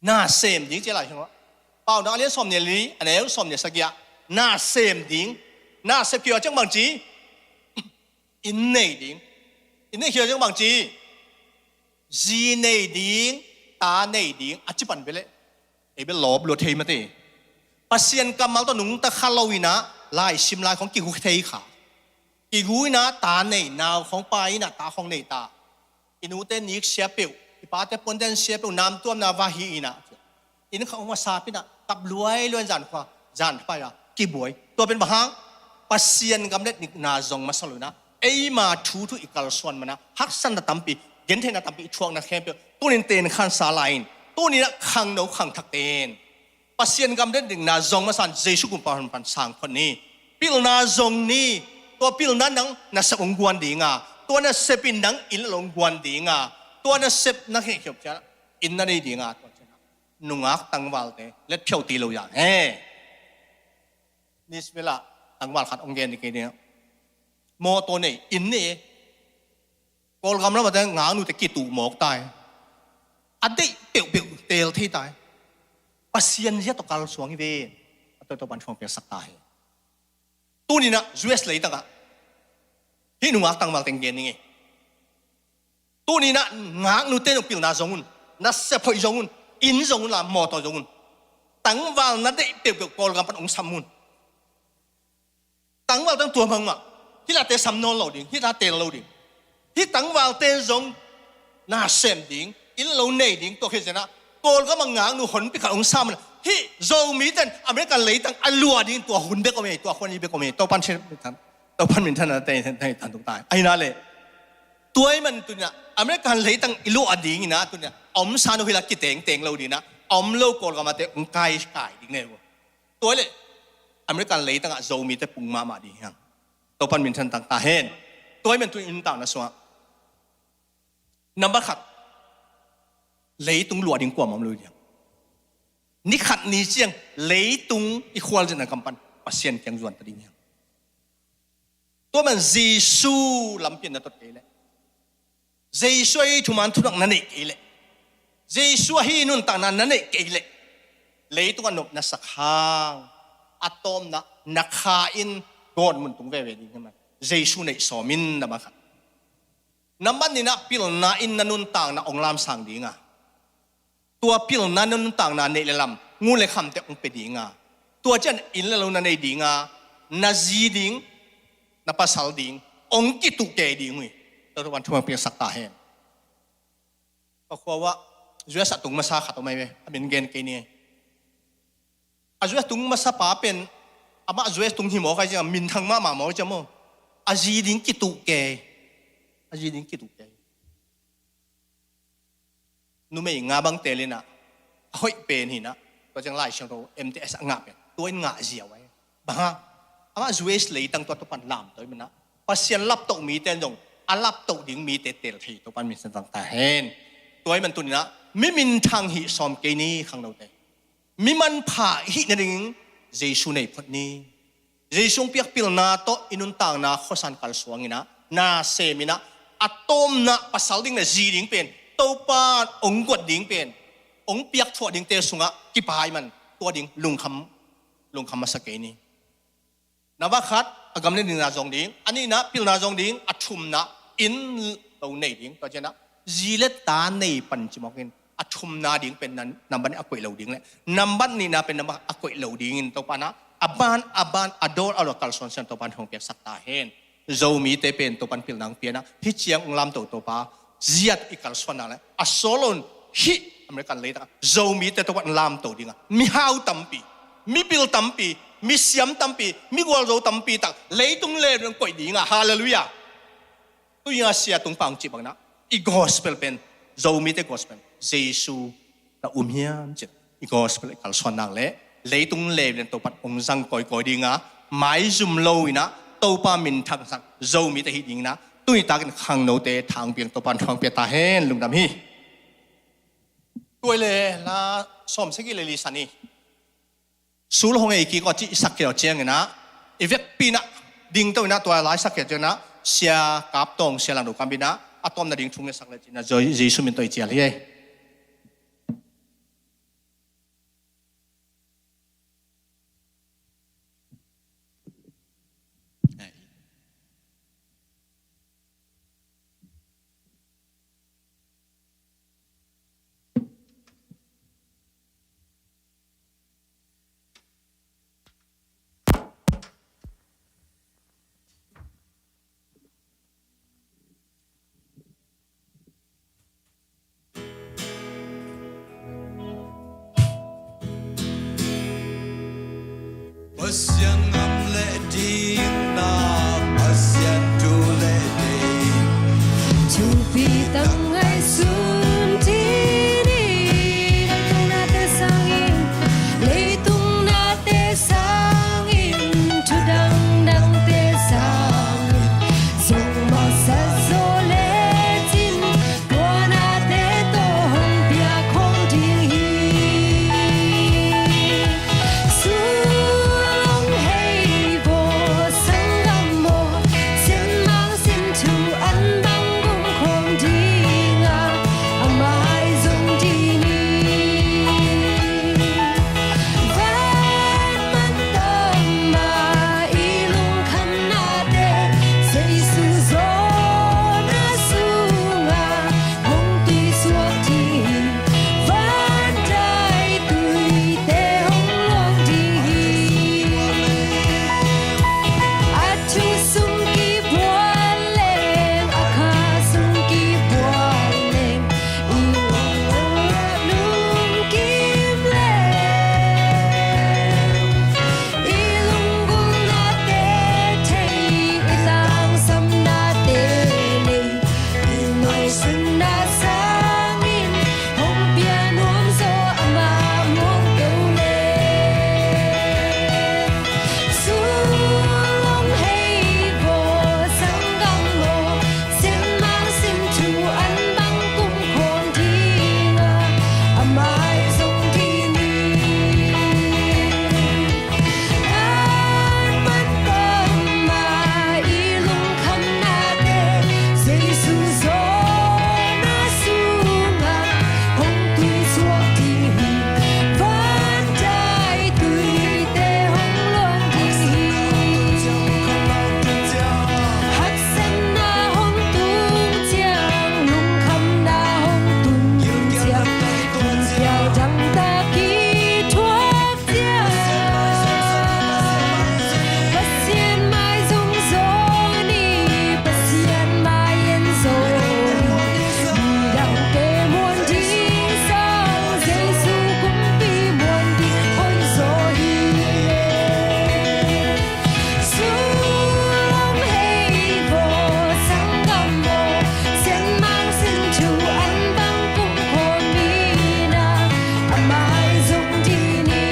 น่าเซมดิ่งเจ้าไรใช่ไหมเปล่านะเรียนสอบเนี่ยลีอันนี้สอบเนี่ยสักอย่างน่าเซมดิ่งน่าเซมเกี่ยวจังบางจีอินเนดิ่งอินเนเกี่ยวจังบางจีจีเนดิ่งตาเนดิ่งอาจิปันไปเลยไอ้เบลลบหลุดเทมาตีปัสยันกำมัลตัวหนุ่งตะขัลวินะลายชิมลายของกิกุเทขากิกุนะตาเนนาวของไปนะตาของเนตาอินูเตนิกเสียเปียวอีป้าเตปนเตนเสียเปียวน้ำตัวน้ำวาฮีนะอินเขาว่าซาปินะตับรวยล้วนจานขวาจานไปอะกิบวยตัวเป็นบางปัสยันกำเนิดนิกนาจงมาสลุนะไอ้มาทูทุอีกาลส่วนมันนะฮักสันตะตัมปีเย็นเทนะตัมปีช่วงนะแค่เปียวตัวนี้เตนขันสาลายตัวนี้นะขังโนขังทักเตนปัสยันกำเนิดนิกนาจงมาสันเจสุกุมปานปันสังคนนี้ปิลนาจงนี้ตัวปิลนั้นนังน่าสงกวนดีงาตัวน่าเซปินนังอินลงกวนดีงาตัวน่าเซปนักเขียบจ้าอินนั่นดีงาตัวเจ้านุ่งอักตั้งวัลเตเล็ดเพียวตีโลยาเฮ้นี่เวลาตั้งวัลขัดองเกนอีกเนี่ยโมตัวนี้อินนี่กอลกำลังมาแต่งาหนูแต่กี่ตู่หมอกตายอันนี้เปียวเปียวเตลที่ตายปัสยันเสียตกการสวงอีเวตัวบันช่วงเปียสักตายตัวนี้นะ US เลยตั้งอ่ะที่หนุ่งอักตั้งวัลเต็งเกนนี่ไงตัวนี้นะงาหนูเต้นเปียวนาจงุนน่าเสียพอยจงุนอินจงุนละมอตัวจงุนตั้งวัลนั่นได้เปียวเปียวกอลกำลังองสามุนตั้งวัลตั้งตัวมังมาที่เราเตะสำนวนเราดิ่งที่เราเตะเราดิ่งที่ตั้งวัลเตะจงน่าเสียมดิ่งอินเราเนยดิ่งตัวเขียนนะกอลก็มังงาหนูหนไปกับองสามุนที่โจมีแต่อเมริกันเลยตั้งอัลลัวดิ่งตัวหุ่นเบกอเมย์ตัวคนนี้เบกอเมย์ตัวพันเชนตัวพันมินทันนะเตะทันตุกตายไอ้นั่นเลยตัวไอ้มันตัวเนี้ยอเมริกันเลยตั้งอิลูอดิ่งนะตัวเนี้ยอมซานุฮิลากิเตงเตงเราดิ่งนะอมโลกอลก็มาเตะองไก่ไก่ดิ่งเนี่ยตัวเลยอเมริกันเลยตั้งโจมีแต่ปุ่งมาดิ่งยังตัวพันมินทันต่างตาเห็นตัวไอ้มันตัวอินต่างนะสัวนับบัตรขัดเลยตรงหลวดดิ่งกว่ามันเลยยังนี่ขัดนี่เชียงเลยตรงอีควอลจะนั่งกำปั้นปัสเซียนเกียงจวนตัดดิ่งยังตัวมันเจสูลำเพียนนั่นตัวเองเลยเจสูไอ้ทุมันทุนักนั่นเองเลยเจสูให้นุ่นต่างนั่นเองเลยเลยตัวนั้นนักสักหางอะตอมนะนักขาอินกอดมันตรงเวรดิ่งมันเจสูในสอมินนะบ้างน้ำมันนี่นะพิลนาอินนันนุ่นต่างนะองลามสังดิ่งอ่ะตัวพิลนั้นนุ่นต่างนั้นในลำงูเลยคำแต่องเป็ดดิ่งอ่ะตัวเจนอินแล้วนั่นในดิ่งอ่ะนาจีดิ่งนับภาษาดิ่งองกิตุเกดิ่งวิตัววันทั่วเพียงสักตาเห็นก็ขว่าจุดสัตว์ตุงมาซาขัดตัวไม่เว้ยเป็นเกณฑ์เกณฑ์นี้อาจุดตุงมาซาป้าเป็นอามาจุดตุงหิมอใครจะมินทังมาหมาหมอจะมั้งอาจีดิ่งกิตุเกอาจีดิ่งกิตุเกนู่นไม่งาบังเตลินะเฮ้ยเป็นหินะก็จังไล่เชิงเรา MTS งาเป็นตัวงาเสียไว้บ้าอามาจุดเลยตั้งตัวปันลามตัวมันนะปัสเซียนรับตกมีเต้นจงอารับตกดิ่งมีเตเตลทีตัวปันมีสันต่างแต่เห็นตัวมันตัวนี้นะมิมินทางหิสอมเกนี้ข้างเราเตมิมันผ่าหินดิ่งเจสุในพนี้เจสุเปียกปิลนาโตอินุนต่างนาข้อสันกัลสวงนะนาเซมินะอะตอมนะปัสสาวดิ่งนะจีดิ่งเป็นตัวปานองกดดิ่งเป็นองเปียกถั่วดิ่งเตสุงะกิปายมันตัวดิ่งลุงคำมาสเกนี้นับว่าคัดอากำเนิดดิ่งนาจงดิ่งอันนี้นะปิลนาจงดิ่งอัชุมนะอินเราในดิ่งตัวเจนะจีเลตาในปัญจมกินอัชุมนาดิ่งเป็นนั้นนำบันอากวยเหลาดิ่งเลยนำบันนี่นะเป็นนำบันอากวยเหลาดิ่งตัวปานะอับบานอดอร์อลกัลซอนเซนตัวปันหงเปียสักตาเห็นโจมีเตเป็นตัวปันพิลนางเปียนะที่เชียงองลำตัวปาเจียดอีกัลซอนนั่นแหละอัสโซลอนฮิอเมริกันเลยนะโจมีเตตัวปันลำตัวดิ่งมีฮาวตัมปีมีพิลตัมปีมีเสียมตัมปีมีกวาลโจตัมปีตักเลยตรงเลยเรื่องกวยดิ่งฮาเลลูยาตัวยังเสียตรงปังจีบังนะ i gospel pen zo mi te gospel Jesu na hiam chet i gospel kal son nang le leitung le len to pat ong sang koi dinga mai zum lo ina to pa min thak sak zo mi te hi ding na tui ta kan khang no te thang piang to pan thang pe ta hen lung dam hi tuai le la som se ki le li sani sul hong ei ki ko chi sak ke chiang na evek pina ding to na to lai sak ke na sia kap tong sia lang do kam bina atom na ding chung sak le china zo Jesu min toi chial hi Pasyan ngam le ding na pasyan tu le ding chu pi tang ai sun ti ni tung na te sang in le tung na te sang in chu dang dang te sang song ma sa so le tin kwa na te to hong pia khong ding hi su long hei bo sang gam mo sen mang sen chu an bang gung khong ding a mai zong di ni van man tam ma i lung kham na te sei su zo na su nga hong ti suat ti van dai tui te hong long di Atu sung ki buan leng, akha sung ki buan leng, ilung kim leng, ilung gung na te thei, ilang sam na te lei, iloi sun na sang in, hong pia nuam zo ama mong teu le. Sulong hei bo sang gam mo sen mang sin chu an bang kum khong ding a mai zong di ni an man tam ma i lung kham na te sei su zo na su nga hong tui suak ti van dai tui te hong luan ti hắc sen na hong tung chiang lung kham na hong tung chiang tung chiang dang ta ki thuốc chiang pasien mai zong zo ni pasien mai yen zo ni dang ke muôn đi sang Giêsu cũng bi muôn đi hoi zo hi su long hei bo sang gam mo sen mang sin chu an bang kum khon mi na mai zong di ni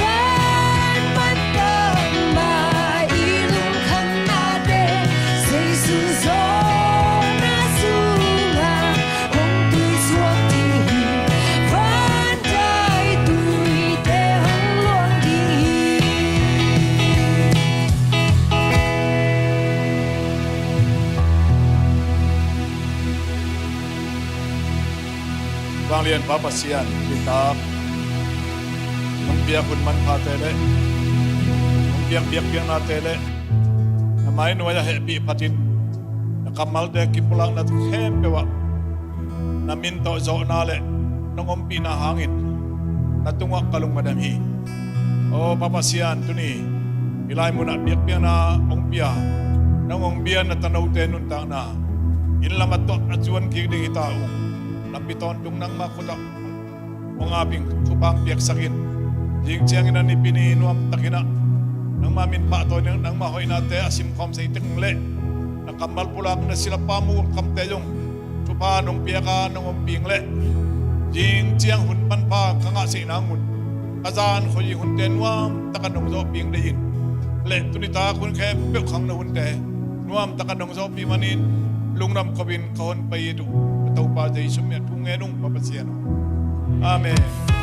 van man tam ma i lung kham na te sei su zo na su nga hong tui suak ti van dai tui te hong luang di Vang lian Papa Sian kita biak kun man pha tele biak na tele mai no ya happy patin na kamal de ki pulang na khem pewa na min to zo na le nongom pi na hangin na tungwa kalung madam hi o Papa Sian tuni ilai mo na biak na ong pia nongong bian na tanaw te nun ta na in lamat to ajuan ki ding ita lampiton tung nang makuda mga bing tupang biak sakin jing chiang ina ni pininuam takina nang mamin pa to nang mahoy na te asim kom sa iteng le na nakamal pulak na sila pamu kamteyong tupa nung piyaka nung umping le jing chiang hun pan pa kanga si nangun azan ko yi hun tenwam takanong zo ping dein le tunita kun khe pe khang na hun te nuam takanong zo pi manin lungnam kobin kahon payidu tau pa jai sumya tungenung papasiano amen